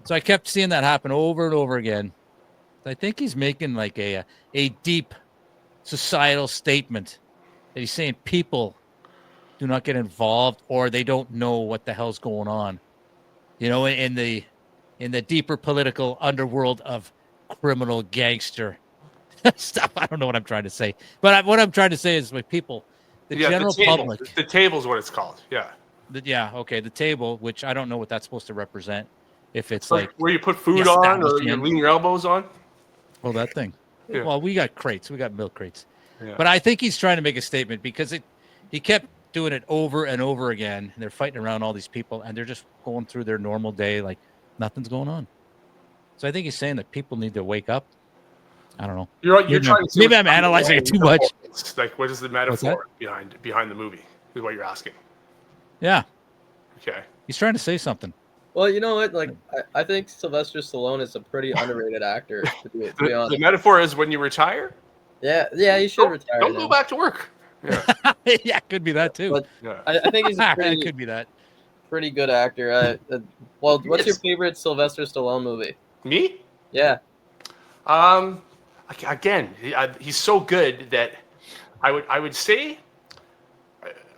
So I kept seeing that happen over and over again. I think he's making like a deep societal statement that he's saying people do not get involved or they don't know what the hell's going on. You know, in the deeper political underworld of criminal gangster stuff. I don't know what I'm trying to say. But what I'm trying to say is like people, general public. The table's what it's called. Yeah. The table, which I don't know what that's supposed to represent. If it's like where you put food on or you lean your elbows on. Oh, that thing. Yeah. Well, we got crates. We got milk crates. Yeah. But I think he's trying to make a statement because he kept doing it over and over again. And they're fighting around all these people and they're just going through their normal day like nothing's going on. So I think he's saying that people need to wake up. I don't know. You're trying to maybe I'm analyzing it too much. Like, what is the metaphor behind the movie? Is what you're asking. Yeah. Okay. He's trying to say something. Well, you know what? Like, I think Sylvester Stallone is a pretty underrated actor. To be honest. The metaphor is when you retire. Yeah, you should retire. Don't go back to work. Yeah. Yeah, could be that too. But I think he's it could be that. Pretty good actor. What's your favorite Sylvester Stallone movie? Me? Yeah. Again, he's so good that I would say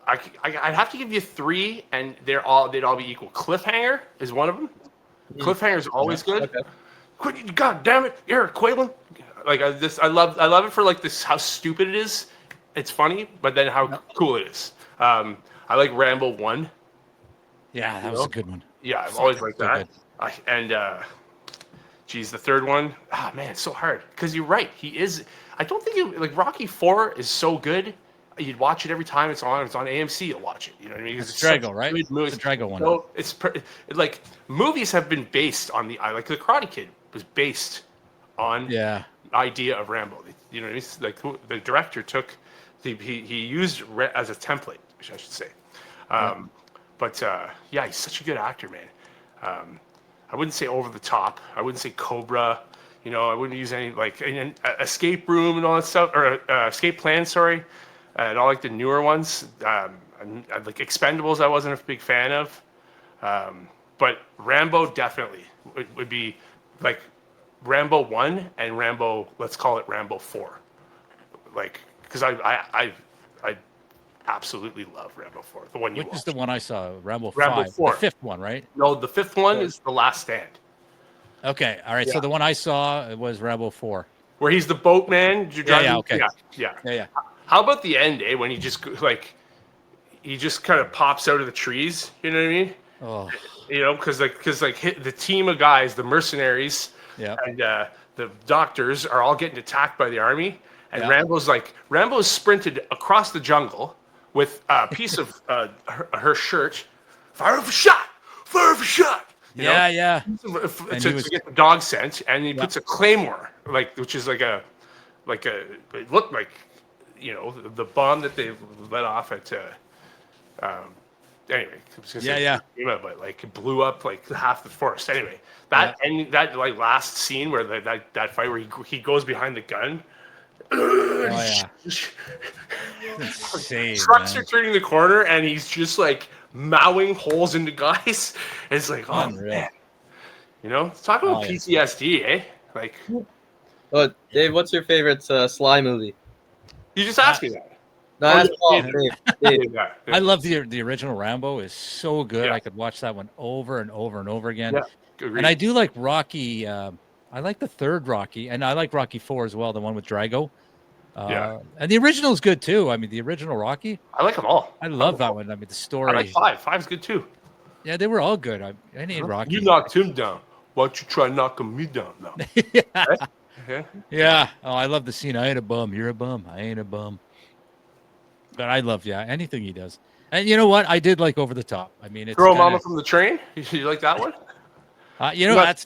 I'd have to give you 3, and they'd all be equal. Cliffhanger is one of them. Cliffhanger is always good. Okay. God damn it, Eric Quaylen! Like I love it for like this how stupid it is. It's funny, but then how cool it is. I like Rambo 1. Yeah, that was a good one. Yeah, I've always liked that. Geez, the third one. Ah, man, it's so hard because you're right. He is. I don't think like Rocky 4 is so good. You'd watch it every time it's on. It's on AMC. You'll watch it. You know what I mean? It's Drago, right? Good movies. It's the Drago one. So like movies have been based on like the Karate Kid was based on Yeah. the idea of Rambo. You know what I mean? Like the director took he used as a template, which I should say. But yeah, he's such a good actor, man. I wouldn't say over the top. I wouldn't say Cobra. You know, I wouldn't use any like Escape Room and all that stuff, or Escape Plan, sorry, and all like the newer ones. Like Expendables, I wasn't a big fan of, but Rambo definitely would be like Rambo 1 and Rambo. Let's call it Rambo 4, like because I absolutely love Rambo 4, the one you Which watched. is the one I saw? Rambo 5. 4. The fifth one, right? No, the fifth one is The Last Stand. Okay. All right. Yeah. So the one I saw was Rambo 4. Where he's the boatman. Yeah, okay. Yeah. How about the end, when he just kind of pops out of the trees? You know what I mean? Oh. You know, because the team of guys, the mercenaries, Yeah. and the doctors are all getting attacked by the army, and Yeah. Rambo's sprinted across the jungle with a piece of her shirt. Fire for shot. Fire for shot. You know? Yeah. To get the dog scent, and he puts a claymore, which is like it looked like, you know, the bomb that they let off at. Anyway, I was gonna say Hiroshima, but like it blew up like half the forest. Anyway, that like last scene where that fight where he goes behind the gun. Oh yeah. Insane, Trucks man. are turning the corner, and he's just like mowing holes into guys. And it's like, oh Unreal. man, you know, talk about PTSD, eh? Like, Oh, Dave, what's your favorite Sly movie? you just asked me that. No, Oh, that's Paul. yeah. Dave. Yeah. I love the original Rambo. Is so good. Yeah. I could watch that one over and over and over again. Yeah, agreed. And I do like Rocky. I like the third Rocky, and I like Rocky 4 as well, the one with Drago. And the original is good too. I mean, the original Rocky. I like them all. I love that one. I mean, the story. I like 5. 5's good too. Yeah, they were all good. I need Rocky. You knocked him down. Why don't you try knocking me down now? Yeah. Yeah. Oh, I love the scene. I ain't a bum. You're a bum. I ain't a bum. But I love anything he does. And you know what? I did like Over the Top. I mean, it's Throw Mama from the Train. You like that one? You know, that's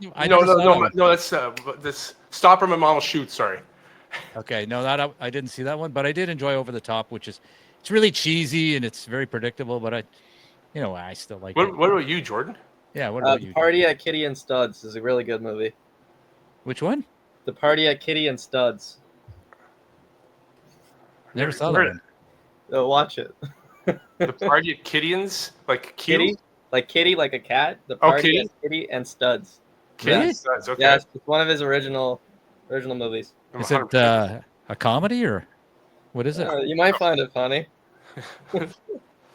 that's Stop or My Mama Shoot. Sorry. Okay, no, that I didn't see that one, but I did enjoy Over the Top, which is it's really cheesy and it's very predictable, but I still like it. What about you, Jordan? Yeah, what about you? Party at Kitty and Studs is a really good movie. Which one? The Party at Kitty and Studs. Never saw that one. Watch it. The Party at Kittyans, like Kitty, like Kitty, like a cat. The Party at Kitty and Studs. Kitty and Studs. Okay. Yeah, it's one of his original movies. Is it a comedy or what is it? You might find it funny.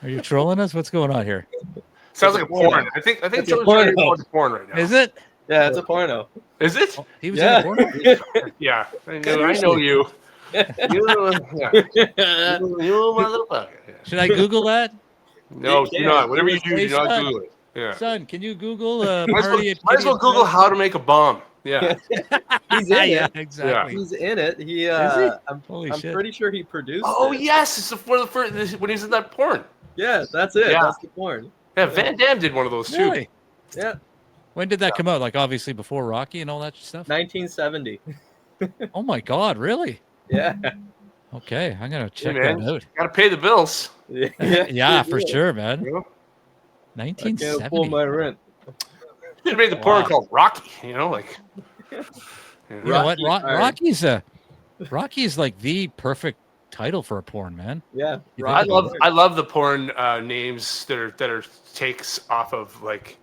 Are you trolling us? What's going on here? Sounds like a porn. I think It's Joe's a porno. going to porn right now. Is it? Yeah, it's a porno. Is it? Oh, he was Yeah. in a porno? Yeah. I know you. You motherfucker. Yeah. Should I Google that? No, do not. Whatever you do, Hey, do not son. Google it. Yeah. Son, can you Google Might Party at as well Kitty Google and how to make a bomb. Yeah. He's in Yeah, it. exactly. He's in it. He. Is I'm Holy shit. pretty sure he produced. Oh it. yes, it's for the first when he's in that porn. Yeah, that's it. Yeah. That's the porn. Yeah, Van Damme did one of those too. Really? Yeah, When did that come out? Like obviously before Rocky and all that stuff? 1970. Oh my God, really? Yeah. Okay, I'm gonna check man. that out. Gotta pay the bills. Yeah, for sure, man. You know? I can't 1970. afford my rent. Should have made the porn Wow. called Rocky. You know, like. You know what? Rocky fired. Rocky's like the perfect title for a porn, man. Yeah. You I think love the porn names that are takes off of like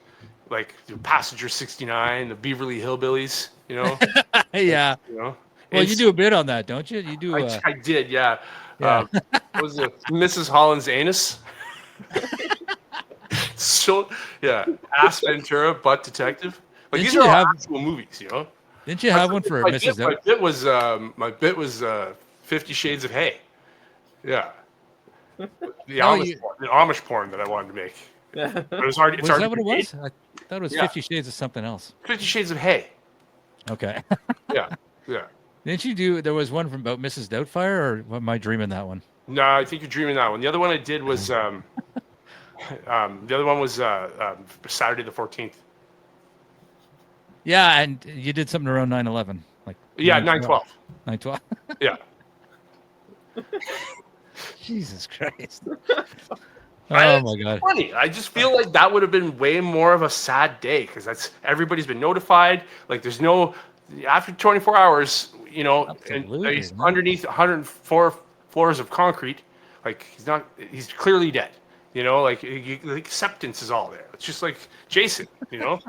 Passenger 69, the Beverly Hillbillies. You know. Yeah. You know. Well, you It's- do a bit on that, don't you? You do. I did, yeah. Yeah. What was it Mrs. Holland's anus? So yeah, Ass Ventura, Butt Detective. Like Didn't these you are all have- actual movies, you know. Didn't you have one for my Mrs. My bit was 50 Shades of Hay. Yeah. The Amish porn that I wanted to make. Yeah. But it was already. It's Was already that what it made. was? I thought it was Yeah. 50 Shades of something else. 50 Shades of Hay. Okay. Yeah, yeah. Didn't you do? There was one from about Mrs. Doubtfire, or am I dreaming that one? No, I think you're dreaming that one. The other one I did was the other one was Saturday the 14th. Yeah, and you did something around 9/11, like Yeah, 9/12. 9/12. Yeah. Jesus Christ. Right? Oh my God. Funny. I just feel like that would have been way more of a sad day because that's everybody's been notified. Like there's no after 24 hours, you know, and Absolutely, he's man. underneath 104 floors of concrete. Like he's clearly dead. You know, like the acceptance is all there. It's just like Jason. You know,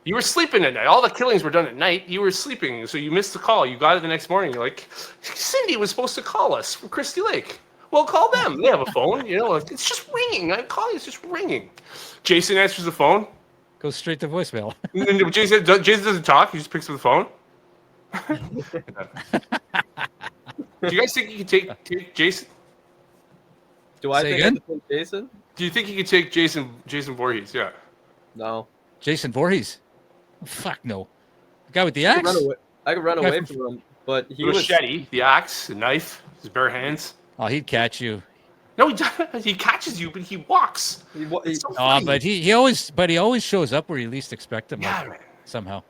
you were sleeping at night. All the killings were done at night. You were sleeping, so you missed the call. You got it the next morning. You're like, Cindy was supposed to call us from Christie Lake. Well, call them. They have a phone. You know, like, it's just ringing. I'm calling. It's just ringing. Jason answers the phone. Goes straight to voicemail. And Jason doesn't talk. He just picks up the phone. Do you guys think you can take Jason? Do I Say think again? I could take Jason? Do you think you could take Jason Voorhees? Yeah. No. Jason Voorhees. Fuck no. The guy with the I could axe. run Guy away from- from him, but he The was. machete, the axe, the knife, his bare hands. Oh, he'd catch you. No, he doesn't. He catches you, but he walks. It's so Oh, funny. but he always shows up where you least expect him. Yeah, like, man. somehow.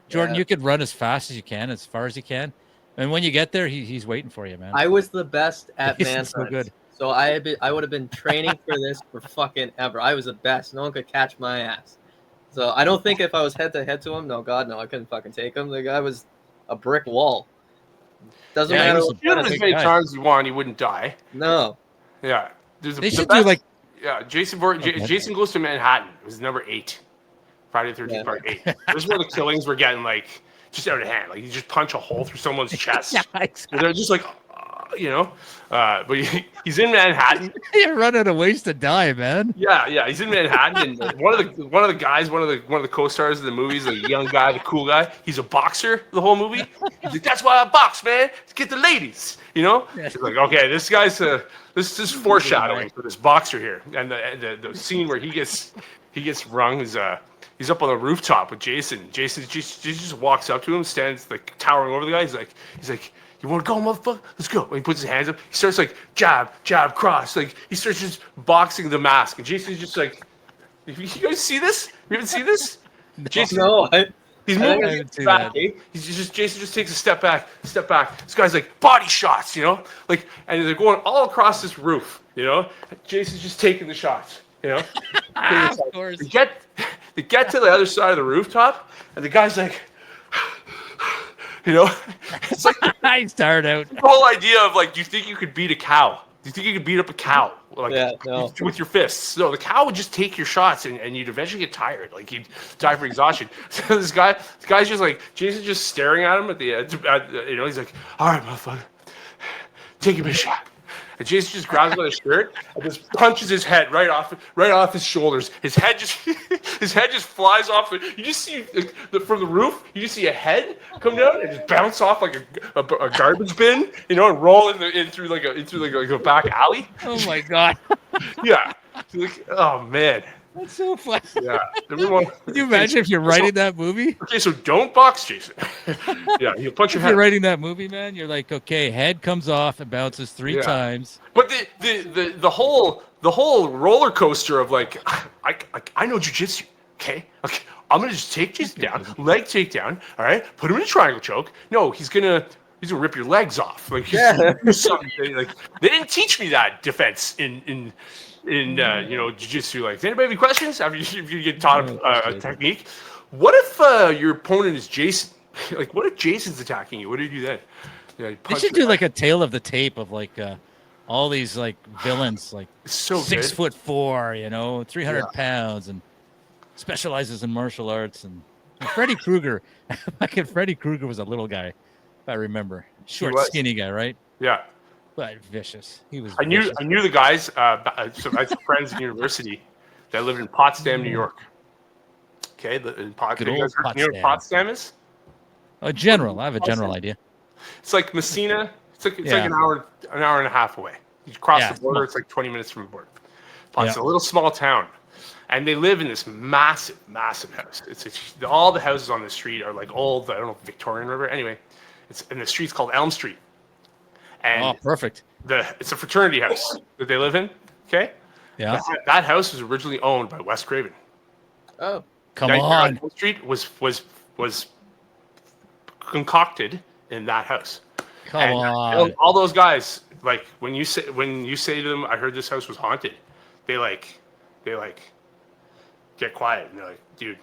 Jordan, Yeah. you could run as fast as you can, as far as you can, and when you get there, he's waiting for you, man. I was the best at Jason's man so hunts. good. So I would have been training for this for fucking ever. I was the best. No one could catch my ass. So I don't think if I was head to head to him, no, God, no, I couldn't fucking take him. The guy was a brick wall. Doesn't Yeah, he matter was what Shoot him kind of as big many guy. times as you want, he wouldn't die. No. Yeah. They the should best- do like Yeah, Okay. Jason Goes to Manhattan. It was number 8. Friday the 13th, Yeah. part 8. This is where the killings were getting, like, just out of hand. Like, you just punch a hole through someone's chest. yeah, And exactly. they're just like, you know. But he's in Manhattan. You're running a ways to die, man. Yeah, he's in Manhattan, and one of the guys, one of the co-stars of the movies, the young guy, the cool guy, he's a boxer the whole movie. He's like, that's why I box, man, to get the ladies, you know. He's like, okay, this guy's this is foreshadowing for this boxer here, and the scene where he gets rung is he's up on the rooftop with Jason. Jason just walks up to him, stands like towering over the guy. He's like. You want to go, motherfucker? Let's go. And he puts his hands up. He starts like jab, cross. Like he starts just boxing the mask. And Jason's just like, you guys see this? You haven't seen this? Jason, No. he's I moving didn't see back. that. Jason just takes a step back. This guy's like body shots, you know, like, and they're going all across this roof, you know. Jason's just taking the shots, you know. Of course. They get to the other side of the rooftop, and the guy's like, you know, it's like He's tired out. the whole idea of like, do you think you could beat a cow? Do you think you could beat up a cow like Yeah, no. with your fists? No, the cow would just take your shots and you'd eventually get tired. Like you'd die for exhaustion. So this guy's just like, Jason's just staring at him at the edge. You know, he's like, all right, motherfucker, take your big shot. And Jason just grabs him by the shirt and just punches his head right off his shoulders. His head just flies off. You just see from the roof. You just see a head come down and just bounce off like a garbage bin, you know, and roll in through like a back alley. Oh my God. Yeah. Like, oh man. That's so funny. Yeah. Everyone. Can you imagine if you're writing that movie? Okay, so don't box Jason. Yeah, you punch your If head. you're writing that movie, man, you're like, okay, head comes off and bounces 3 Yeah. times. But the whole roller coaster of like, I know jujitsu. Okay, I'm gonna just take Jason down, leg takedown. All right, put him in a triangle choke. No, he's gonna rip your legs off. Like, do something. Like they didn't teach me that defense in you know, jiu-jitsu. Like, does anybody have any questions after you get taught a technique? What if your opponent is Jason? Like, what if Jason's attacking you? What do you do then? Yeah, you They punch should your do like a tale of the tape of like all these like villains, like It's so 6'4", you know, 300 pounds, and specializes in martial arts. And Freddy Krueger, fucking Freddy Krueger was a little guy, if I remember, short, was. skinny guy, right? Yeah. But vicious. He was. I knew vicious. the guys. So I had friends in university that lived in Potsdam, New York. Okay, in Good you old guys heard- you know what Potsdam. Potsdam is? A general. I have a general idea. It's like Messina. It's like Yeah. an hour and a half away. You cross Yeah, the border. small. It's like 20 minutes from the border. It's a little small town, and they live in this massive house. All the houses on the street are like old, I don't know, Victorian river. Anyway, the street's called Elm Street, and perfect. It's a fraternity house that they live in. Okay. Yeah. That house was originally owned by Wes Craven. Oh, come on. Elm Street was concocted in that house. Come on. All those guys, like when you say to them, I heard this house was haunted, they get quiet and they're like, dude.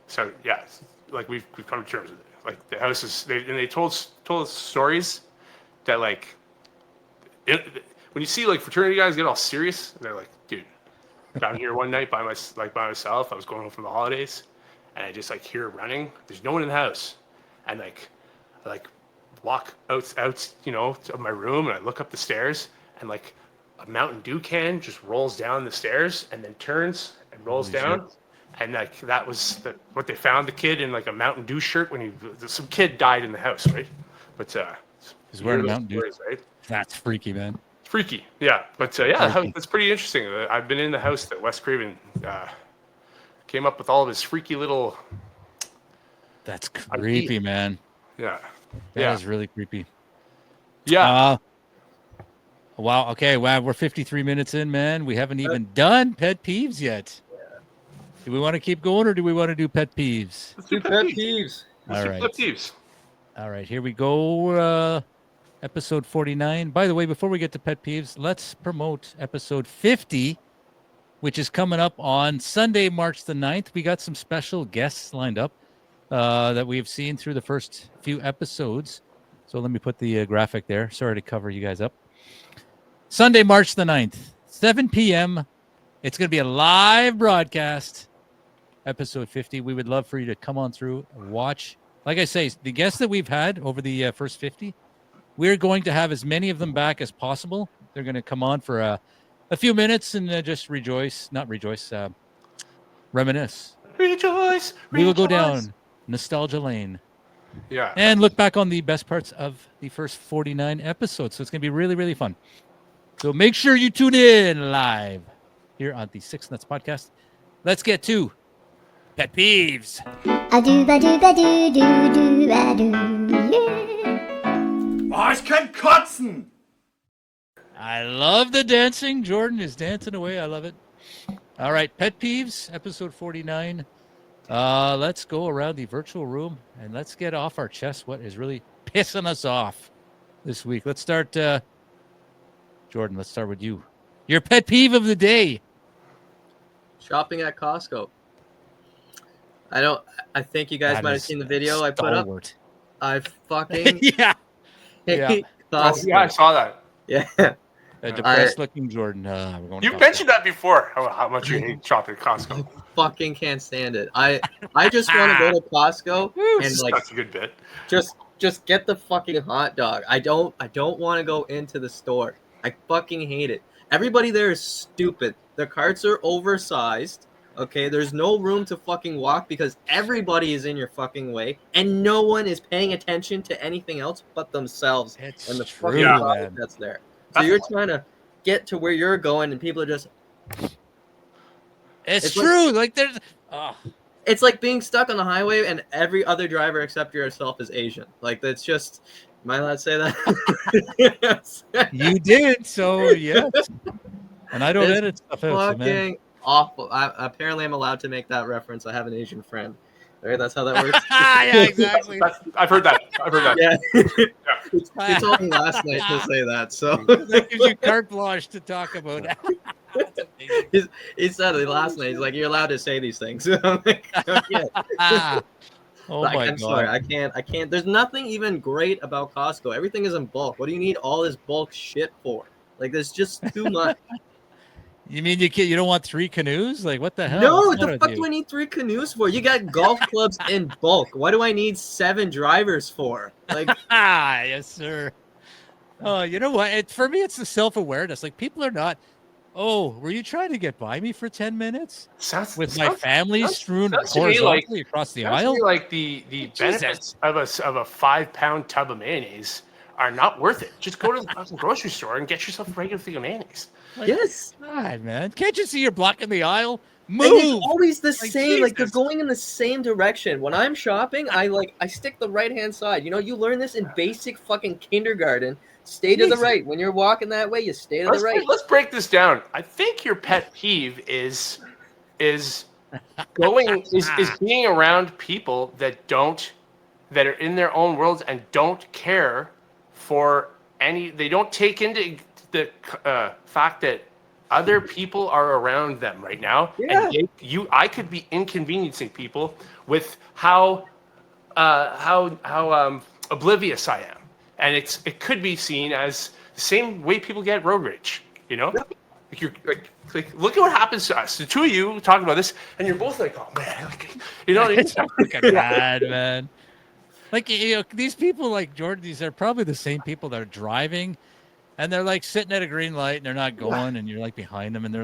So yeah, like we've come to terms with it. Like the house is, they told us stories that like, when you see like fraternity guys get all serious, they're like, dude, down here one night by myself, I was going home from the holidays, and I just like hear running. There's no one in the house, and I walk out, to my room, and I look up the stairs, and like a Mountain Dew can just rolls down the stairs and then turns and rolls down. Shit. And like that was what they found the kid in, like a Mountain Dew shirt when some kid died in the house, right? But he's wearing a Mountain Dew. Right? That's freaky, man. It's freaky, yeah. But that's pretty interesting. I've been in the house that Wes Craven came up with all of his freaky little. That's creepy, man. Yeah. That is really creepy. Yeah. Wow. Okay. Wow. We're 53 minutes in, man. We haven't even done pet peeves yet. Yeah. Do we want to keep going, or do we want to do pet peeves? Let's do pet peeves. All right. Pet peeves. All right. Here we go. Episode 49. By the way, before we get to pet peeves, let's promote episode 50, which is coming up on Sunday, March the 9th. We got some special guests lined up that we've seen through the first few episodes. So let me put the graphic there. Sorry to cover you guys up. Sunday, March the 9th, 7 p.m. It's going to be a live broadcast, episode 50. We would love for you to come on through and watch. Like I say, the guests that we've had over the first 50, we're going to have as many of them back as possible. They're going to come on for a few minutes and just reminisce. Rejoice. We will go down nostalgia lane. Yeah. And look back on the best parts of the first 49 episodes. So it's going to be really, really fun. So make sure you tune in live here on the Six Nuts Podcast. Let's get to pet peeves. Oh, ich kann kotzen! I love the dancing. Jordan is dancing away. I love it. All right, pet peeves, episode 49. Let's go around the virtual room and let's get off our chest what is really pissing us off this week. Let's start, Jordan, let's start with you. Your pet peeve of the day. Shopping at Costco. I think you guys might have seen the video I put up. I fucking hate Costco. Yeah, I saw that. Yeah. A depressed looking Jordan. You mentioned that before, how much you hate shopping at Costco. I fucking can't stand it. I just want to go to Costco and like, that's a good bit. Just get the fucking hot dog. I don't want to go into the store. I fucking hate it. Everybody there is stupid. Their carts are oversized. Okay, there's no room to fucking walk because everybody is in your fucking way, and no one is paying attention to anything else but themselves and the fucking product that's there. So you're trying to get to where you're going, and people are just. It's true. Like there's. It's like being stuck on the highway, and every other driver except yourself is Asian. Like that's just. Am I allowed to say that? Yes. You did, so yes. And I don't edit stuff out. Fucking awful. Apparently, I'm allowed to make that reference. I have an Asian friend. Right, that's how that works. Yeah, exactly. I've heard that. Yeah. He told me last night to say that. So that gives you carte blanche to talk about it. He said it last night. He's like, "You're allowed to say these things." I'm like, "Okay." Oh my God. Sorry, I can't. There's nothing even great about Costco. Everything is in bulk. What do you need all this bulk shit for? Like, there's just too much. You mean you don't want 3 canoes? Like, what the hell? No, what the fuck do I need 3 canoes for? You got golf clubs in bulk. What do I need 7 drivers for? Like, yes, sir. Oh, you know what? For me, it's the self-awareness. Like, people are not. Oh, were you trying to get by me for 10 minutes? With my family strewn horizontally across the aisle? Like the benefits of a 5-pound tub of mayonnaise are not worth it. Just go to the fucking grocery store and get yourself a regular thing of mayonnaise. Like, Yes. God, man, can't you see you're blocking the aisle? And it's Move. always the Like, same. Like they're Jesus. going in the same direction. When I'm shopping, I stick the right hand side. You know, you learn this in basic fucking kindergarten. Stay to the Jesus. right. When you're walking that way, you stay to the right. Let's break this down. I think your pet peeve is being around people that are in their own worlds and don't care for any. They don't take into the fact that other people are around them right now. Yeah. And I could be inconveniencing people with how oblivious I am, and it could be seen as the same way people get road rage. You know, like you're like look at what happens to us. The two of you talking about this, and you're both like, oh man, like, you know, It's fucking bad, man. Like, you know, these people like Jordan, these are probably the same people that are driving, and they're like sitting at a green light and they're not going, and you're like behind them, and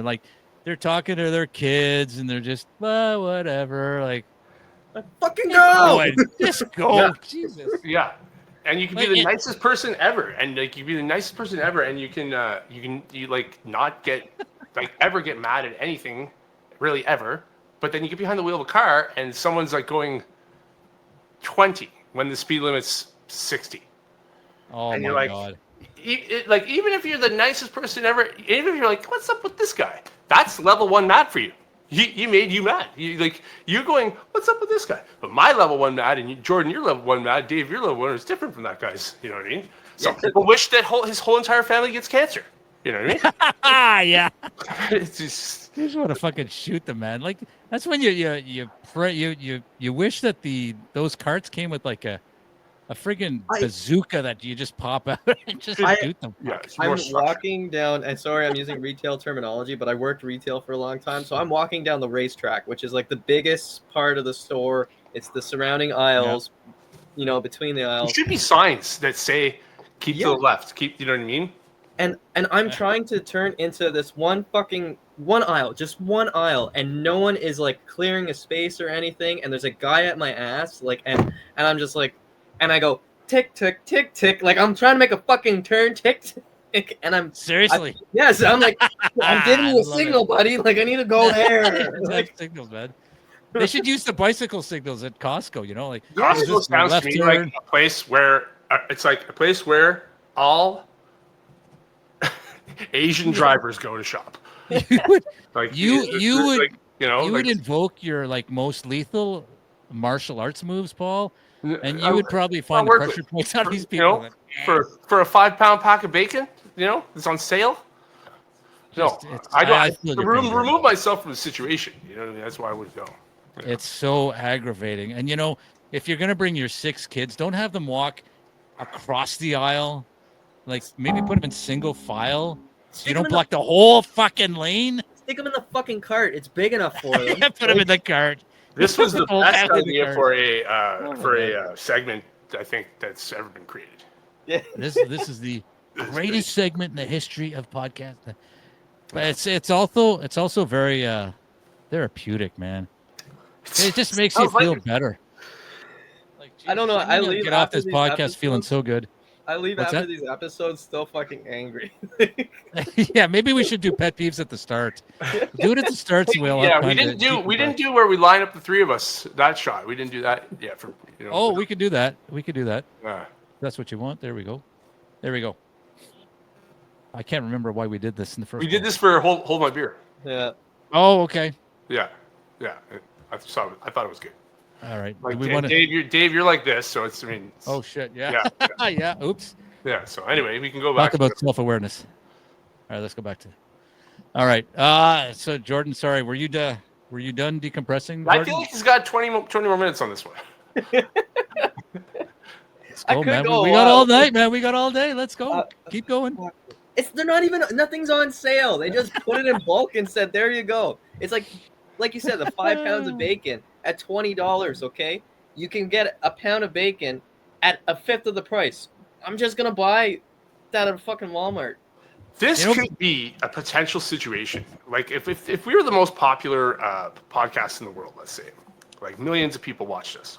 they're talking to their kids, and they're just whatever, like Fucking go. just go, Yeah. Jesus. Yeah, and you can be Like, the nicest person ever, and like you be the nicest person ever, and you like not get like ever get mad at anything, really ever. But then you get behind the wheel of a car, and someone's like going 20 when the speed limit's 60. Oh And my you're like, God. Like even if you're the nicest person ever, even if you're like, what's up with this guy? That's level 1 mad for you. He made you mad. You're going, what's up with this guy? But my level 1 mad, and Jordan, your level 1 mad, Dave, your level 1 is different from that guy's. You know what I mean? Some people wish that his whole entire family gets cancer. You know what I mean? Yeah. It's just You just want to fucking shoot them, man. Like, that's when you pray, you wish that those carts came with like a friggin' bazooka that you just pop out and just shoot them. yeah. It's I'm more structured. walking down, and sorry, I'm using retail terminology, but I worked retail for a long time. So I'm walking down the racetrack, which is like the biggest part of the store. It's the surrounding aisles, you know, between the There aisles. should be signs that say, keep to the left. Keep, you know what I mean? And I'm trying to turn into this one aisle, just one aisle, and no one is like clearing a space or anything. And there's a guy at my ass, like, and I'm just like, and I go tick tick tick tick, like I'm trying to make a fucking turn, tick tick, and I'm Seriously. yes, I'm like, I'm giving you I a love signal, buddy. Like I need to go there. Like, signals, man. They should use the bicycle signals at Costco. You know, like Costco this is the sounds left to me turn. like a place where it's like a place where all Asian drivers go to shop. You would, Like you would, like, you know, you like, would invoke your like most lethal martial arts moves, Paul, and you would probably find the worth pressure it. points on these you people. know, for a 5-pound pack of bacon, you know, it's on sale. No, I don't. I feel your pain, remove myself from the situation. You know what I mean? That's why I would go. Yeah. It's so aggravating. And you know, if you're gonna bring your 6 kids, don't have them walk across the aisle. Like maybe put them in single file. So you don't block the whole fucking lane. Stick them in the fucking cart. It's big enough for them. Put them in the cart. This was the Whole best family in the idea cart. for a segment I think that's ever been created. Yeah. This is the greatest segment in the history of podcasting. But it's also very therapeutic, man. It just makes you feel better. Like, I don't know, I'm I gonna leave get off after this these podcast feeling episodes. so good. I leave What's after that? these episodes still fucking angry. Yeah, maybe we should do pet peeves at the start. Do it at the start so we'll have we time to didn't do where we line up the 3 of us that shot. We didn't do that. Yeah, for you know. Oh, we could do that. We could do that. Yeah. That's what you want. There we go. There we go. I can't remember why we did this in the first We did place. this for hold my beer. Yeah. Oh, okay. Yeah. I thought it was good. All right. Like Do we want to? Dave, you're like this, so it's. I mean. Oh shit! Yeah. Yeah. Oops. Yeah. So anyway, we can go back. Talk about self-awareness. All right, let's go back to. All right. So Jordan, sorry, were you done decompressing? I Jordan? feel like he's got 20 more minutes on this one. Let's go, could man. go a We got all while. night, man. We got all day. Let's go. Keep going. They're not even, nothing's on sale. They just put it in bulk and said, there you go. It's like you said, the 5 pounds of bacon at $20, okay? You can get a pound of bacon at a fifth of the price. I'm just going to buy that at a fucking Walmart. This could be a potential situation. Like if we were the most popular podcast in the world, let's say, like millions of people watch this.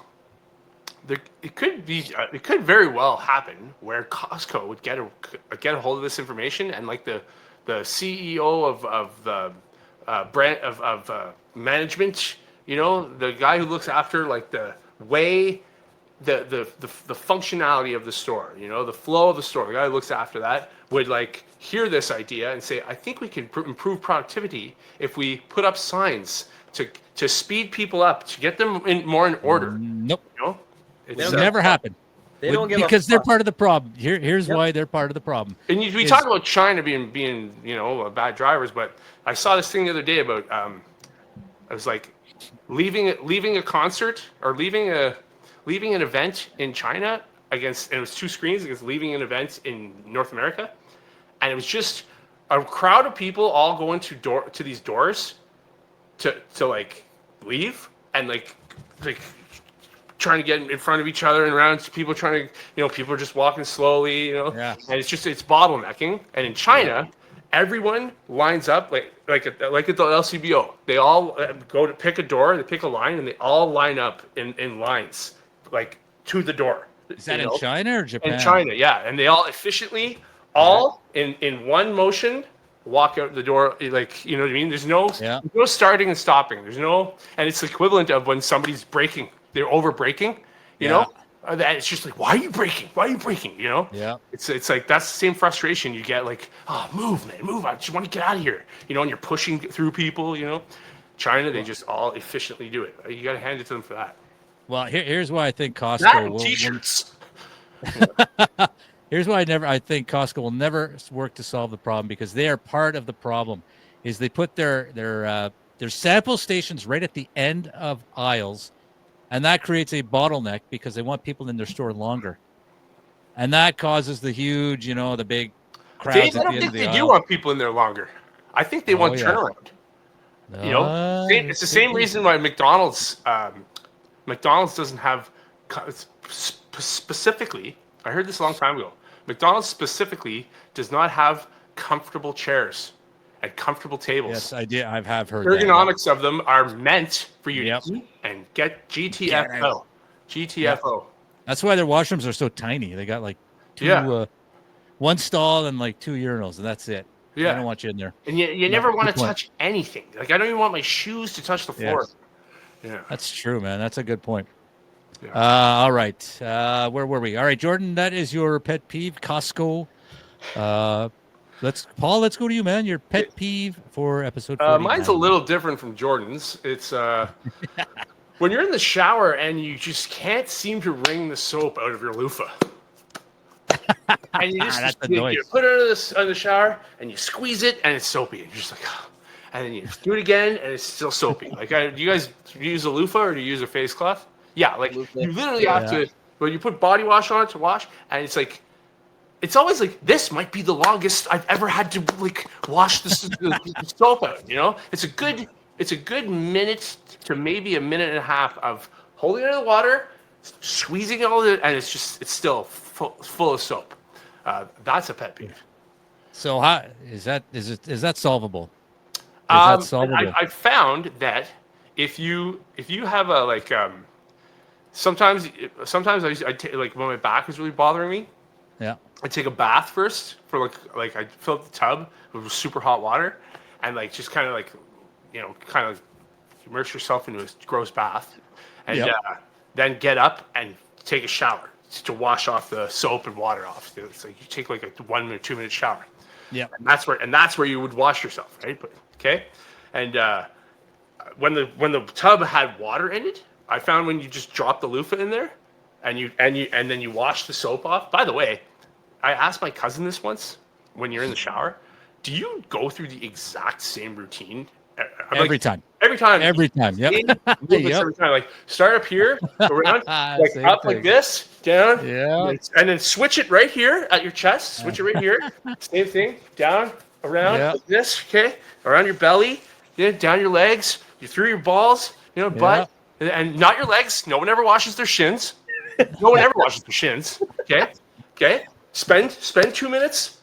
it could very well happen where Costco would get a hold of this information, and like the CEO of the brand of management, you know, the guy who looks after like the way the functionality of the store, you know, the flow of the store, the guy who looks after that would like hear this idea and say, I think we can improve productivity if we put up signs to speed people up, to get them more in order. Nope. You know? It's never happened. They don't give because a they're fuck. part of the problem. Here's why they're part of the problem. And we talk about China being you know, bad drivers, but I saw this thing the other day about I was like leaving a concert or leaving an event in China against, and it was 2 screens against leaving an event in North America, and it was just a crowd of people all going to these doors to like leave, and like trying to get in front of each other and around people trying to, you know, people are just walking slowly, you know, Yeah. and it's bottlenecking. And in China, everyone lines up like at the LCBO. They all go to pick a door, they pick a line, and they all line up in lines like to the door. Is that in China or Japan? In China, yeah, and they all efficiently, all in one motion, walk out the door, like, you know what I mean? There's no starting and stopping. There's no, and it's equivalent of when somebody's braking, they're over braking, you know? That it's just like, why are you braking? Why are you braking? You know? Yeah. It's like that's the same frustration you get. Like, oh, move, man, move! I just want to get out of here. You know, and you're pushing through people. You know, China, they just all efficiently do it. You got to hand it to them for that. Well, here's why I think That Costco and t-shirts. Here's why I think Costco will never work to solve the problem, because they are part of the problem. Is they put their sample stations right at the end of aisles, and that creates a bottleneck because they want people in their store longer, and that causes the huge, you know, the big crowds. I don't think they do want people in there longer. I think they want turnaround. You know, it's the same reason why McDonald's doesn't have specifically. I heard this a long time ago. McDonald's specifically does not have comfortable chairs and comfortable tables. Yes, I did. I have heard ergonomics of them are meant for you to eat and get GTFO. GTFO. That's why their washrooms are so tiny. They got like one stall and like 2 urinals, and that's it. Yeah. I don't want you in there. And you never want to touch anything. Like, I don't even want my shoes to touch the floor. Yes. Yeah. That's true, man. That's a good point. Yeah. All right. Where were we? All right, Jordan, that is your pet peeve, Costco. Let's go to you, man. Your pet peeve for episode 49. Mine's a little different from Jordan's. It's when you're in the shower and you just can't seem to wring the soap out of your loofah. And you just you put it under the shower and you squeeze it and it's soapy. And you're just like, oh. And then you do it again and it's still soapy. Like, do you guys use a loofah or do you use a face cloth? Yeah, like you literally have to. When you put body wash on it to wash, and it's like, it's always like, this might be the longest I've ever had to like wash the soap out. You know, it's a good minute to maybe a minute and a half of holding it in the water, squeezing all of it, and it's still full of soap. That's a pet peeve. So how is that solvable? I found that if you have a like sometimes I take, like, when my back is really bothering me, I take a bath first for like I fill up the tub with super hot water and like just kind of like, you know, kind of immerse yourself into a gross bath and then get up and take a shower to wash off the soap and water off. It's like you take like a 1 minute, 2 minute shower. Yeah. And that's where you would wash yourself, right? But okay. And when the tub had water in it, I found when you just drop the loofah in there and then you wash the soap off. By the way, I asked my cousin this once when you're in the shower, do you go through the exact same routine? Every time. Yep. Every time. Like start up here, around, like up thing. Like this, down, and then switch it right here at your chest. Switch it right here. Same thing, down, around, like this. Okay, around your belly, down your legs. You through your balls, butt, and not your legs. No one ever washes their shins. No one ever washes their shins. Okay. Spend 2 minutes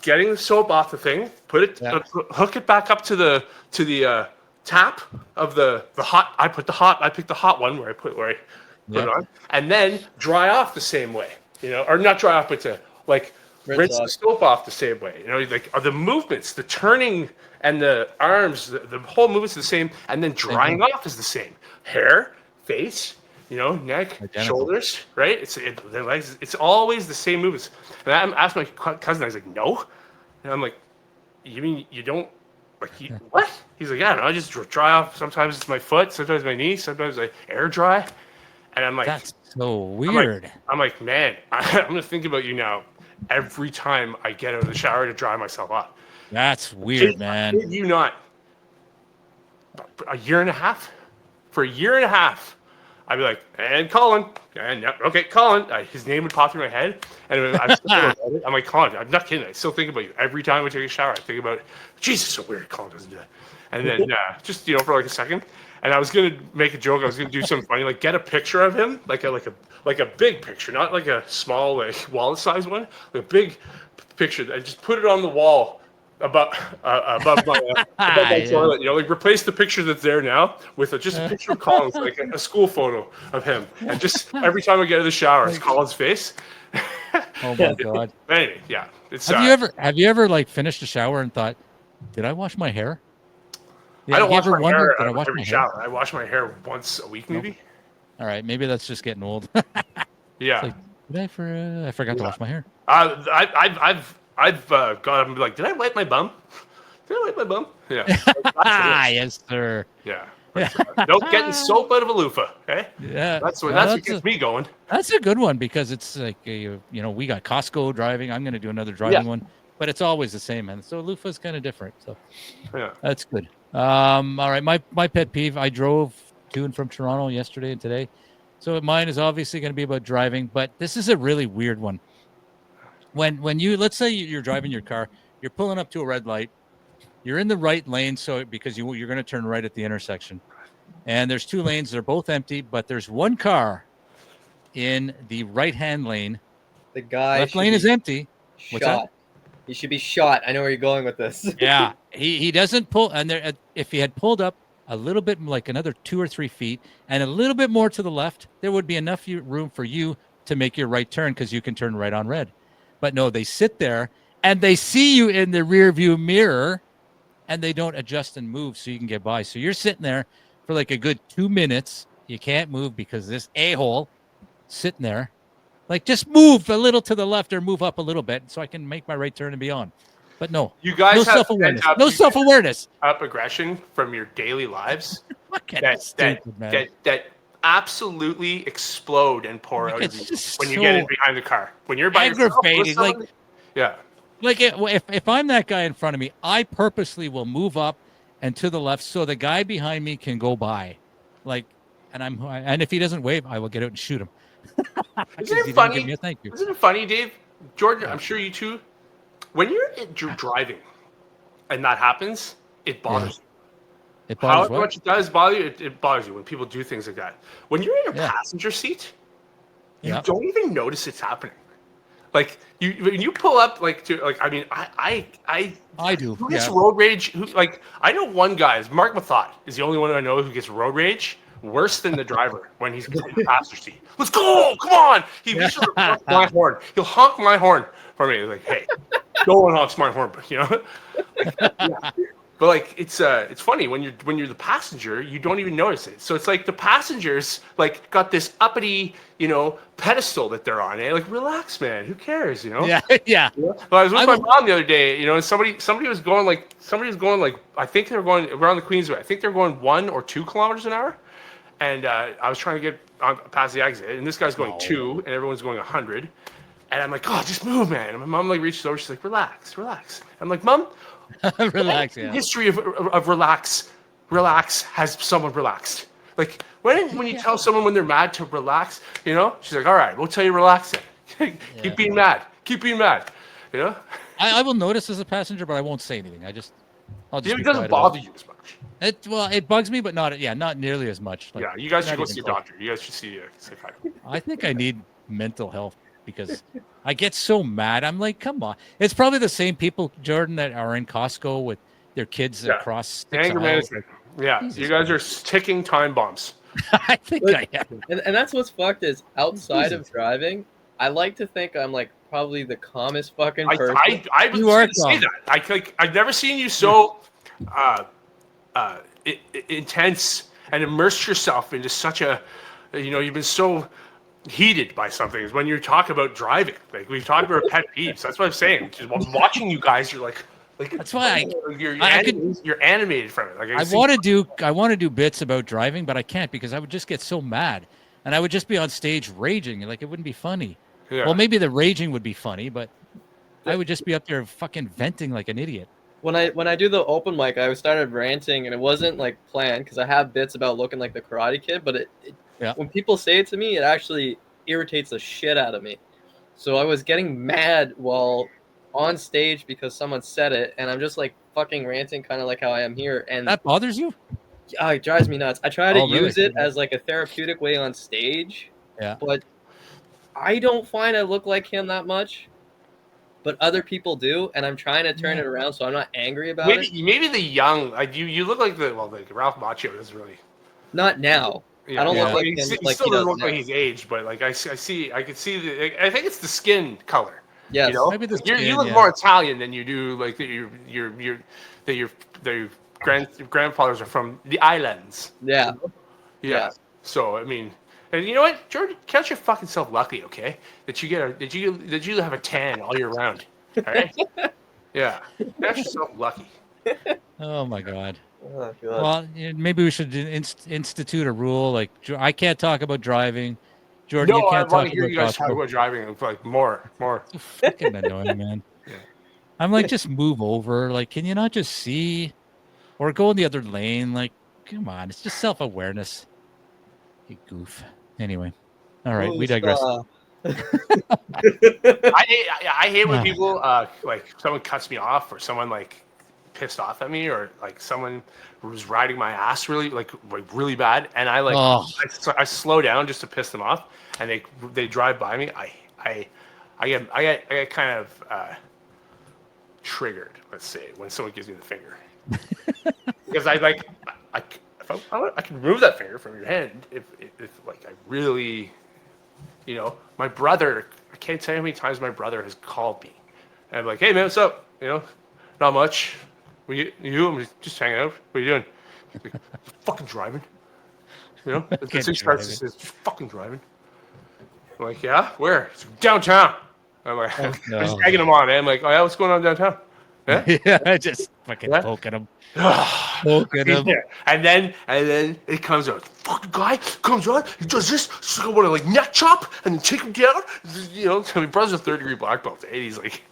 getting the soap off the thing. Put it, hook it back up to the tap of the hot. I picked the hot one where I put it on, and then dry off the same way, or not dry off, but to like rinse the soap off the same way. Like are the movements, the turning and the arms, the whole movement's the same, and then drying off is the same. Hair, face, neck, shoulders, right? Their legs. It's always the same movements. And I asked my cousin, I was like, no, and I'm like, you mean you don't? Like, what? He's like, yeah, no, I just dry off. Sometimes it's my foot, sometimes my knee, sometimes I air dry. And I'm like, that's so weird. I'm like, man, I'm gonna think about you now every time I get out of the shower to dry myself off. That's weird, man. Did you not? A year and a half? For a year and a half, I'd be like, and Colin, and okay, Colin. His name would pop through my head, and I'm like, Colin, I'm not kidding. I still think about you every time I take a shower. I think about, Jesus, so weird. Colin doesn't do that. And then just for like a second, and I was gonna make a joke. I was gonna do something funny, like get a picture of him, like a big picture, not like a small like wallet size one, like a big picture. I just put it on the wall above my toilet, like replace the picture that's there now with just a picture of Colin's, like a school photo of him, and just every time I get out of the shower, it's Colin's face. Oh my god! Anyway, yeah, it's. Have you ever like finished a shower and thought, did I wash my hair? Yeah, I don't wash my hair every shower. I wash my hair once a week, maybe. All right, maybe that's just getting old. Yeah. Like, I forgot to wash my hair. I've got up and be like, did I wipe my bum? Yeah. Yes, sir. Yeah. Don't get soap out of a loofah, okay? Yeah. That's what gets me going. That's a good one because it's like, we got COSTCO driving. I'm going to do another driving one, but it's always the same, man. So loofah's kind of different. So yeah, that's good. All right. My pet peeve, I drove to and from Toronto yesterday and today. So mine is obviously going to be about driving, but this is a really weird one. When you, let's say you're driving your car, you're pulling up to a red light, you're in the right lane, so because you're going to turn right at the intersection, and there's two lanes, they're both empty, but there's one car in the right-hand lane. The guy left lane is empty. What's that? He should be shot. I know where you're going with this. Yeah, he doesn't pull, and if he had pulled up a little bit, like another 2 or 3 feet, and a little bit more to the left, there would be enough room for you to make your right turn because you can turn right on red. But no, they sit there and they see you in the rear view mirror and they don't adjust and move so you can get by. So you're sitting there for like a good 2 minutes. You can't move because this a-hole sitting there. Like, just move a little to the left or move up a little bit so I can make my right turn and be on. But no, you guys no self-awareness. No self-awareness. Up aggression from your daily lives that absolutely explode and pour out of you when you get in behind the car. When you're by aggravating, yourself, like if I'm that guy in front of me, I purposely will move up and to the left so the guy behind me can go by. Like, and if he doesn't wave, I will get out and shoot him. Isn't it funny? Me a thank you. Isn't it funny, Dave? Jordan, I'm sure you too. When you're driving and that happens, it bothers you. It bothers How much it does bother you, it bothers you when people do things like that. When you're in a passenger seat, you don't even notice it's happening. Like when you pull up, I do. Who gets road rage? I know one guy. Mark Mathot is the only one I know who gets road rage worse than the driver when he's in the passenger seat. Let's go! Come on! He'll honk my horn. He'll honk my horn for me. Like, hey, no one honks my horn, but But it's funny when you're the passenger, you don't even notice it. So it's like the passengers got this uppity, pedestal that they're on. Like, relax, man. Who cares? Yeah. Well, I was with my mom the other day. And somebody was going I think they were going around the Queensway. I think they're going 1 or 2 kilometers an hour. And I was trying to get past the exit, and this guy's going 2, and everyone's going 100. And I'm like, oh, just move, man. And my mom reaches over, she's like, relax. I'm like, Mom. Relax. History of relax has someone relaxed. Like when you tell someone when they're mad to relax, she's like, all right, we'll tell you relax it. Keep being mad. I will notice as a passenger, but I won't say anything. I'll just it doesn't bother you as much. It bugs me, but not nearly as much. You guys should go see a doctor. You guys should see a psychiatrist. I think I need mental health because I get so mad. I'm like, come on. It's probably the same people, Jordan, that are in COSTCO with their kids across. Anger management. Yeah, Jesus, you guys are ticking time bombs. I think But- I am. And that's what's fucked is outside of driving, I like to think I'm like probably the calmest fucking person. I was You are going to say that. I've never seen you so intense and immerse yourself into such a, you've been so heated by something. Is when you talk about driving. Like we've talked about pet peeves. That's what I'm saying. Just while watching you guys, you're like That's why you're animated from it. Like I want to do bits about driving, but I can't because I would just get so mad, and I would just be on stage raging. Like it wouldn't be funny. Yeah. Well, maybe the raging would be funny, but I would just be up there fucking venting like an idiot. When I do the open mic, I started ranting, and it wasn't like planned because I have bits about looking like the Karate Kid. But when people say it to me, it actually irritates the shit out of me. So I was getting mad while on stage because someone said it, and I'm just like fucking ranting, kind of like how I am here. And That bothers you? it drives me nuts. I try to really? use it as like a therapeutic way on stage. Yeah. But I don't find I look like him that much. But other people do, and I'm trying to turn it around so I'm not angry about it. Maybe the young, like you look like like Ralph Macchio doesn't really. Not now. Yeah, I don't look like he him. still Like doesn't look now. like he's aged, but like I could see I think it's the skin color. Yes. Maybe the You skin, look yeah. more Italian than you do like that your grandfathers are from the islands. Yeah. Yeah. So I mean, and you know what, George, count your fucking self lucky, okay? That you have a tan all year round. All right. Yeah. Count yourself lucky. Oh my god. Oh, God. Well, maybe we should institute a rule like I can't talk about driving. Jordan, No, you I can't want talk to hear about you guys talk Costco. about driving like more. So fucking annoying, man. Yeah. I'm like, just move over. Like, can you not just see, or go in the other lane? Like, come on, it's just self-awareness. You goof. Anyway, all right, we digress. I hate when people like someone cuts me off or someone like pissed off at me or like someone was riding my ass really really bad and I I slow down just to piss them off and they drive by me. I get kind of triggered, let's say, when someone gives me the finger because I can remove that finger from your hand if like I really. My brother, I can't tell you how many times my brother has called me. And I'm like, hey, man, what's up? Not much. I'm just hanging out. What are you doing? He's like, fucking driving. As he starts, he says, fucking driving. I'm like, yeah? Where? He's like, downtown. I'm like, I'm just egging him on. I'm like, oh, yeah, what's going on downtown? Yeah? Yeah, just fucking poking him. Poking him. Yeah. And then it comes out. Fucking guy comes on. He does this. So I want to like neck chop and then take him down. My brother's a 3rd-degree black belt. And he's like,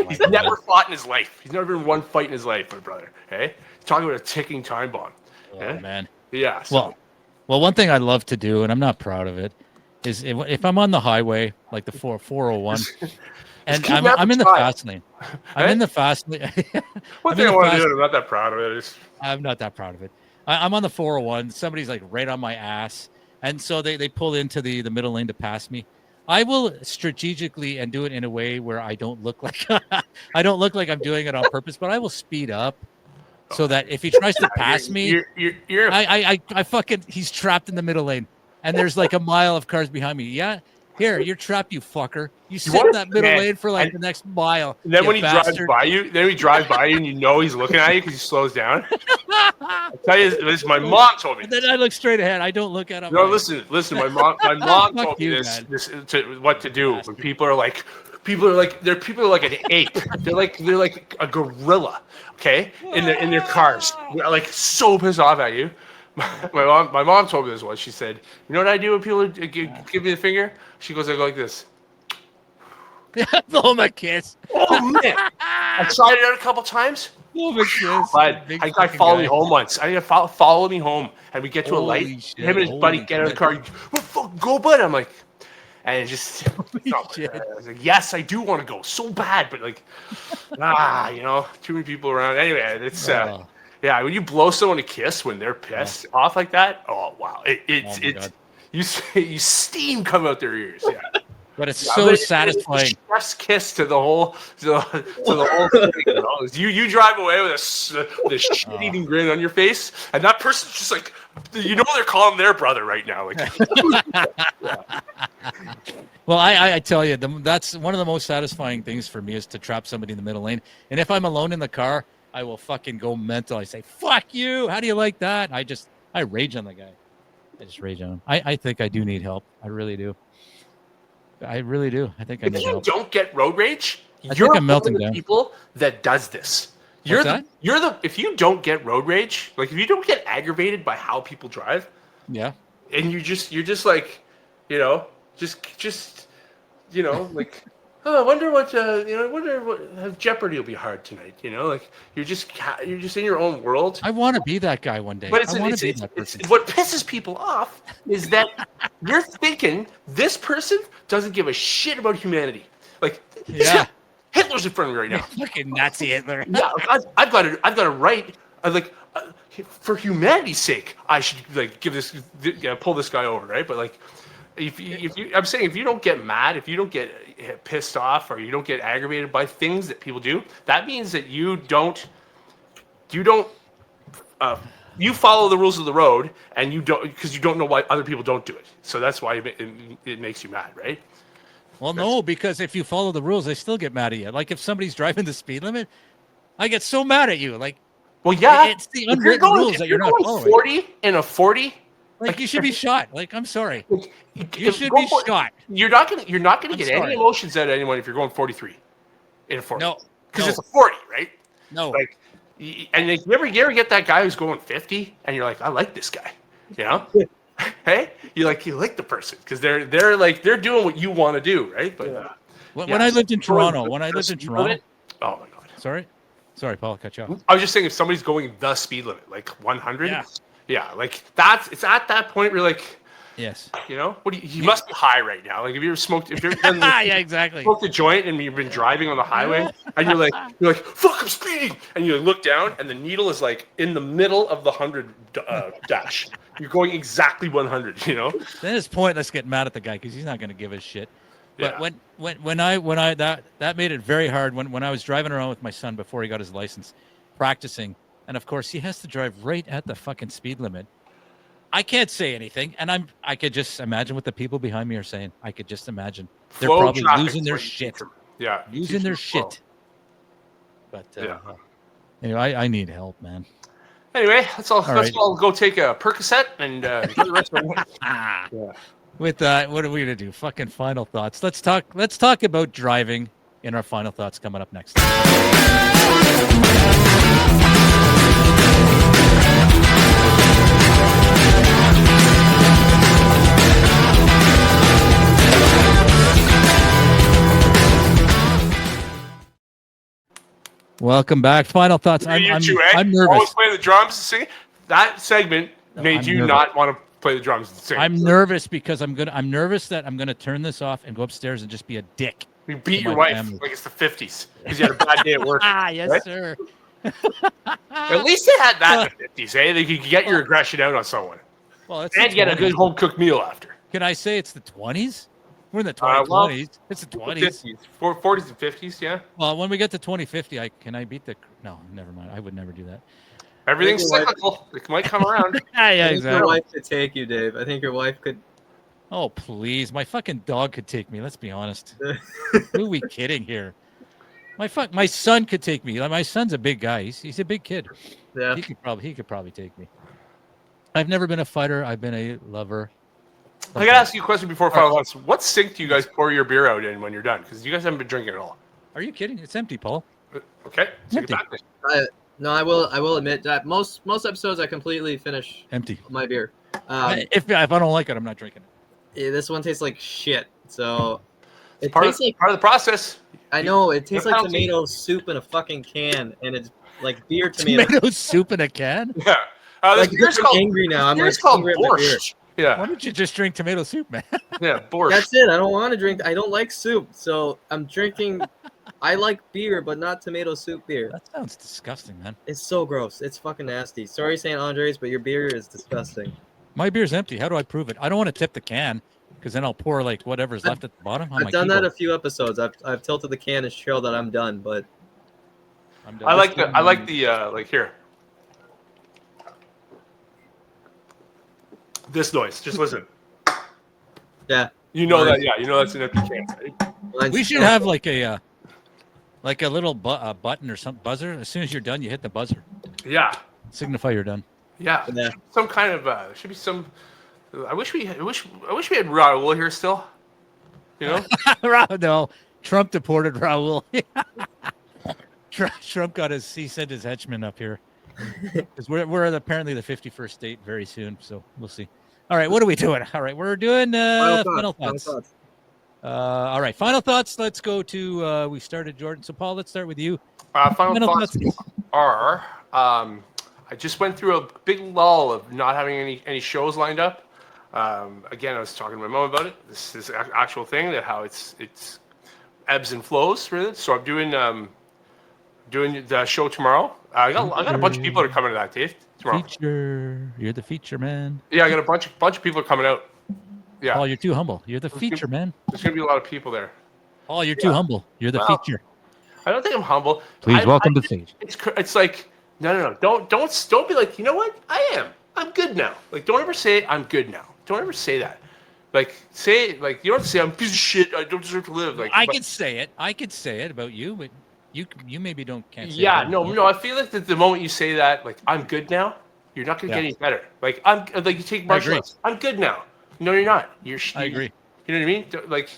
he's never fought in his life. He's never been one fight in his life, my brother. Hey, talking about a ticking time bomb. Oh man. Yeah. So. Well, one thing I love to do, and I'm not proud of it, is if I'm on the highway, like the 401. And I'm in the fast lane. I'm in the fast lane. One thing I want to do, I'm not that proud of it. I'm not that proud of it. I'm on the 401. Somebody's like right on my ass. And so they pull into the middle lane to pass me. I will strategically and do it in a way where I don't look like I'm doing it on purpose, but I will speed up so that if he tries to pass me, I fucking, he's trapped in the middle lane. And there's like a mile of cars behind me. Yeah. Here, you're trapped, you fucker. You sit in that middle lane for like the next mile. And then when he drives by you, and you know he's looking at you because he slows down. I tell you this, my mom told me. And then I look straight ahead. I don't look at him. No, listen. My mom told me this what to do when people are like an ape. They're like a gorilla. Okay, in their cars. They're like so pissed off at you. My mom told me this once. She said, "You know what I do when people give me the finger?" She goes, "I go like this." Blow my kiss. Oh man! I tried it out a couple times. Blow my kiss. But I got followed me home once. I had to follow me home, and we get to a light. Shit, him and his buddy get out of the car. Well, fuck, go, bud. I'm like, and it just. I was like, yes, I do want to go so bad, but like, too many people around. Anyway, it's. Yeah, when you blow someone a kiss when they're pissed off like that, oh wow, you steam come out their ears. Yeah. but it's so satisfying. Chef's kiss to the whole thing. You know? You drive away with a shit-eating grin on your face, and that person's just like, you know, they're calling their brother right now. Like, Well, I tell you, that's one of the most satisfying things for me is to trap somebody in the middle lane. And if I'm alone in the car, I will fucking go mental. I say, "Fuck you! How do you like that?" I rage on the guy. I just rage on him. I think I do need help. I really do. I really do. I think I need help. If you don't get road rage, I you're think I'm melting one of the down. people that does this. If you don't get road rage, like if you don't get aggravated by how people drive, Yeah. and you're just like, you know, just you know, like, oh, I wonder what Jeopardy will be hard tonight. You know, like you're just in your own world. I want to be that guy one day. But I want to be that person. what pisses people off is that you're thinking this person doesn't give a shit about humanity. Like, Yeah. Hitler's in front of me right now. Fucking Nazi Hitler. Yeah, I've got a right. For humanity's sake, I should like pull this guy over, right? But like, I'm saying if you don't get mad, if you don't get pissed off, or you don't get aggravated by things that people do, that means that you follow the rules of the road, and you don't, because you don't know why other people don't do it. So that's why it makes you mad, right? Well, no, because if you follow the rules, they still get mad at you. Like if somebody's driving the speed limit, I get so mad at you. Like, well, yeah, it's the unwritten rules that you're not following. 40 in a 40, like you should be shot. Like, I'm sorry, you should go be shot. You're not gonna get sorry. any emotions out of anyone if you're going 43 in a 40. No, because it's a 40, right? No, Like, and like, you ever get that guy who's going 50, and you're like, I like this guy, you know? Hey, you like the person because they're doing what you want to do, right? But when I lived in Toronto, oh my god, sorry, Paul, cut you off. I was just saying if somebody's going the speed limit, like 100, yeah, like it's at that point where you're like, yes, you know, you must be high right now. Like, have you ever smoked? If you're yeah, exactly, smoked a joint and you've been driving on the highway and you're like, fuck, I'm speeding, and you look down and the needle is like in the middle of the 100 dash. You're going exactly 100, you know. Then it's pointless getting mad at the guy because he's not going to give a shit. But when I that made it very hard when I was driving around with my son before he got his license, practicing, and of course he has to drive right at the fucking speed limit. I can't say anything, and I could just imagine what the people behind me are saying. I could just imagine they're probably losing their shit. Yeah, losing their shit. But anyway, I need help, man. Anyway, let's all go take a Percocet and get the rest of it. Yeah. With that, what are we gonna do? Fucking final thoughts. Let's talk about driving in our final thoughts coming up next. Welcome back. Final thoughts. I'm nervous. Always play the drums and sing. That segment made you not want to play the drums and sing. I'm nervous because I'm nervous that I'm gonna turn this off and go upstairs and just be a dick. You beat your wife like it's the 50s because you had a bad day at work. Yes, right? sir. At least they had that in the 50s, eh? They could get your aggression out on someone. Well, it's and get a good home cooked meal after. Can I say it's the 20s? We're in the 2020s. It's the 20s. 40s and 50s, yeah. Well, when we get to 2050, can I beat the? No, never mind. I would never do that. Everything's cyclical. It might come around. Yeah, exactly. Your wife could take you, Dave. I think your wife could. Oh, please. My fucking dog could take me. Let's be honest. Who are we kidding here? My son could take me. Like, my son's a big guy. He's a big kid. Yeah. He could probably take me. I've never been a fighter. I've been a lover. I gotta ask you a question before final thoughts. What sink do you guys pour your beer out in when you're done? Because you guys haven't been drinking at all. Are you kidding? It's empty, Paul. Okay. Empty. No, I will admit that most episodes I completely finish empty my beer. If I don't like it, I'm not drinking it. Yeah, this one tastes like shit. So it's part of the process. I know it tastes like tomato soup in a fucking can, and it's like beer tomato soup in a can. Yeah. Like, I'm angry now. I'm like called borscht. Yeah. Why don't you just drink tomato soup, man? Yeah, borscht. That's it. I don't want to drink. I don't like soup, so I'm drinking. I like beer, but not tomato soup beer. That sounds disgusting, man. It's so gross. It's fucking nasty. Sorry, St. Andre's, but your beer is disgusting. My beer's empty. How do I prove it? I don't want to tip the can. because then I'll pour like whatever's left at the bottom on my I've done that keyboard. a few episodes. I've tilted the can and show that I'm done, but I'm done. I like the like here. This noise. Just listen. yeah. You know that, yeah. You know that's an empty can. Right? We should have like a little button or some buzzer. As soon as you're done, you hit the buzzer. Yeah. Signify you're done. Yeah. Yeah. Some kind of should be some. I wish we had Raul here still. You know. No, Trump deported Raul. Trump got he sent his henchmen up here because we're apparently the 51st state very soon. So we'll see. All right, what are we doing? All right, we're doing final thoughts. All right, final thoughts. Let's go to we started Jordan. So Paul, let's start with you. Final thoughts are I just went through a big lull of not having any shows lined up. Again, I was talking to my mom about it. This is actual thing that how it's ebbs and flows really. So I'm doing the show tomorrow. I got a bunch of people that are coming to that, Dave. Tomorrow. Feature. You're the feature man. Yeah, I got a bunch of people coming out. Yeah. Paul, you're too humble. You're the feature man. There's gonna be a lot of people there. Paul, you're too humble. You're the feature. I don't think I'm humble. Please welcome to the stage. It's like no. Don't be like, you know what? I'm good now. Like, don't ever say I'm good now. Don't ever say that. Like, say like you don't have to say I'm a piece of shit. I don't deserve to live. Like I could say it. I could say it about you, but you maybe can't say it. Yeah, no. I feel like that the moment you say that, like I'm good now, you're not gonna get any better. Like you take martial arts. I'm good now. No, you're not. I agree. You know what I mean? Like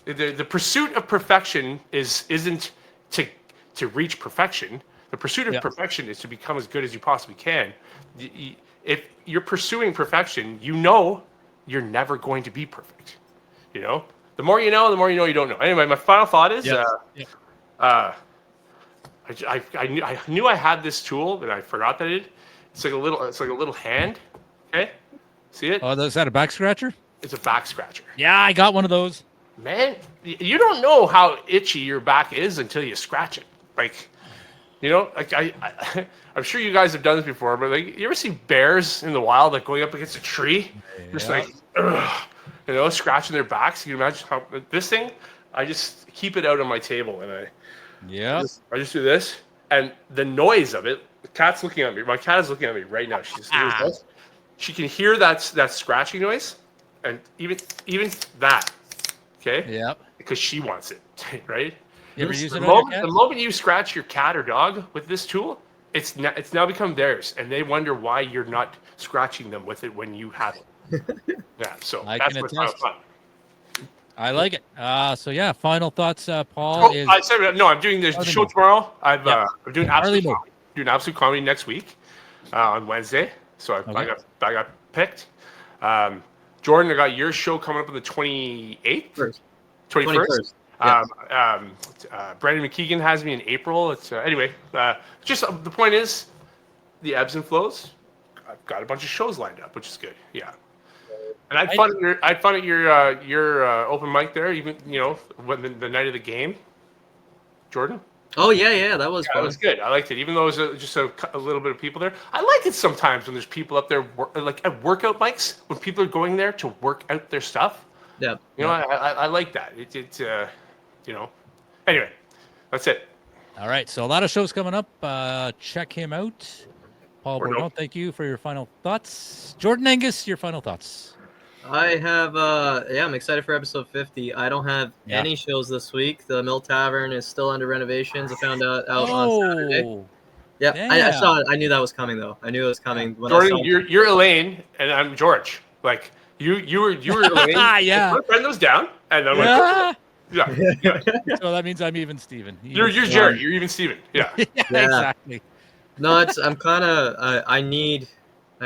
the pursuit of perfection isn't to reach perfection. The pursuit of perfection is to become as good as you possibly can. If you're pursuing perfection, you know you're never going to be perfect. You know, the more you know you don't know. Anyway, my final thought is, I knew I had this tool and I forgot that it's like a little hand. Okay, see it? Oh, is that a back scratcher? It's a back scratcher. Yeah, I got one of those. Man, you don't know how itchy your back is until you scratch it. Like, you know, like I'm sure you guys have done this before, but like, you ever see bears in the wild like going up against a tree, just like, you know, scratching their backs? You can imagine how this thing. I just keep it out on my table and I just do this, and the noise of it. The cat's looking at me. My cat is looking at me right now. She can hear that scratching noise, and even that. Okay. Yep. Because she wants it, right? You ever use it the on your cat? The moment you scratch your cat or dog with this tool, it's now become theirs, and they wonder why you're not scratching them with it when you have it. Yeah. So that's what's kind of fun. I like it. So yeah, final thoughts, Paul. I said no. I'm doing the show tomorrow. I'm doing absolute comedy next week on Wednesday. So I got picked. Jordan, I got your show coming up on the 28th, 21st. Brandon McKeegan has me in April. It's anyway. Just the point is, the ebbs and flows. I've got a bunch of shows lined up, which is good. Yeah. And I'd fun at your open mic there, even when the night of the game. Jordan. Oh yeah, that was fun. That was good. I liked it, even though it was just a little bit of people there. I like it sometimes when there's people up there, like at workout mics, when people are going there to work out their stuff. Yeah. I like that. Anyway, that's it. All right, so a lot of shows coming up. Check him out. Paul Bourdon, thank you for your final thoughts. Jordan Angus, your final thoughts. I have, I'm excited for episode 50. I don't have any shows this week. The Mill Tavern is still under renovations. I found out on Saturday. Yeah, I saw it. I knew that was coming, though. I knew it was coming. When Jordan, you're Elaine, and I'm George. Like, you were Elaine. Yeah. My friend was down, and I'm like, yeah. So that means I'm even Steven. You're Jerry. You're even Steven. Yeah. Exactly. No, I'm kind of, I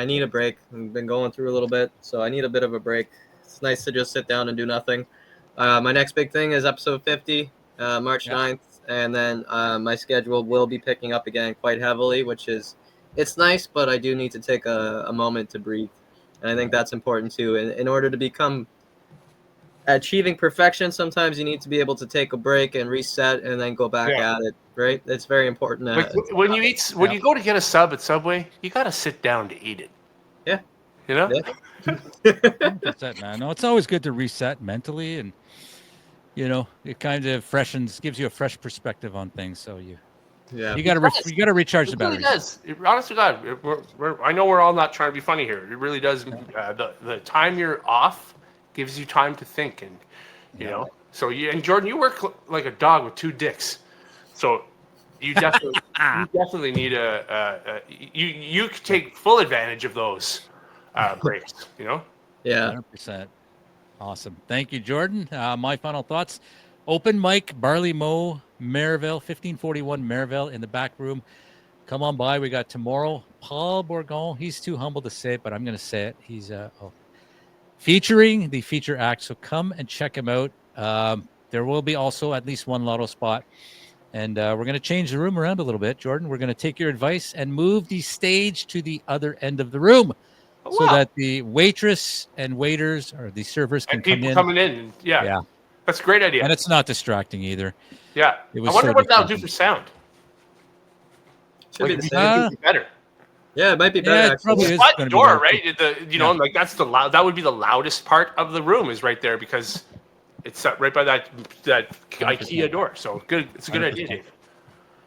need a break. I've been going through a little bit, so I need a bit of a break. It's nice to just sit down and do nothing. My next big thing is episode 50, March 9th, and then my schedule will be picking up again quite heavily, it's nice, but I do need to take a moment to breathe. And I think that's important too. In order to become achieving perfection, sometimes you need to be able to take a break and reset and then go back at it, right? It's very important. Like when you go to get a sub at Subway, you got to sit down to eat it. Yeah. You know? Yeah. 100%, man. No, it's always good to reset mentally, and it kind of gives you a fresh perspective on things. So you got to recharge the Really batteries. does. Honest to God, I know we're all not trying to be funny here. It really does. The time you're off gives you time to think, and you know. So and Jordan, you work like a dog with two dicks. So you definitely need you could take full advantage of those breaks. You know. Yeah. 100%. Awesome. Thank you, Jordan. My final thoughts. Open mic, Barley Mow, Maryville, 1541 Maryville in the back room. Come on by. We got tomorrow. Paul Bourgon. He's too humble to say it, but I'm going to say it. He's featuring the feature act. So come and check him out. There will be also at least one lotto spot. And we're going to change the room around a little bit, Jordan. We're going to take your advice and move the stage to the other end of the room. So that the waitress and waiters or the servers can come in. Coming in. Yeah. That's a great idea. And it's not distracting either. Yeah. I wonder what that'll do for sound. Should be the same. Better. Yeah, it might be better. It probably is the door, right? Like that's that would be the loudest part of the room is right there because it's right by that IKEA door. So good. It's a good 100%. Idea, Dave.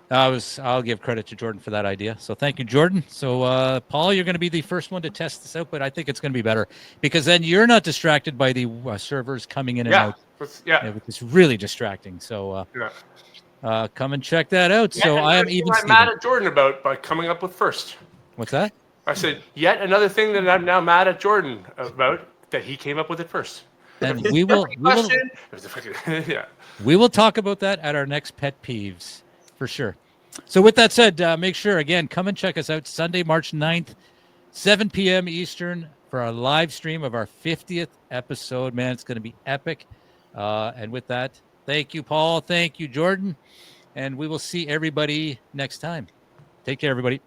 I'll give credit to Jordan for that idea. So thank you, Jordan. So Paul, you're going to be the first one to test this out, but I think it's going to be better because then you're not distracted by the servers coming in and out. It's really distracting. So come and check that out. Yet so I am even mad at Jordan about by coming up with first. What's that? I said yet another thing that I'm now mad at Jordan about that he came up with it first. And we will talk about that at our next pet peeves. For sure. So with that said, make sure, again, come and check us out Sunday, March 9th, 7 p.m. Eastern for our live stream of our 50th episode. Man, it's going to be epic. And with that, thank you, Paul. Thank you, Jordan. And we will see everybody next time. Take care, everybody.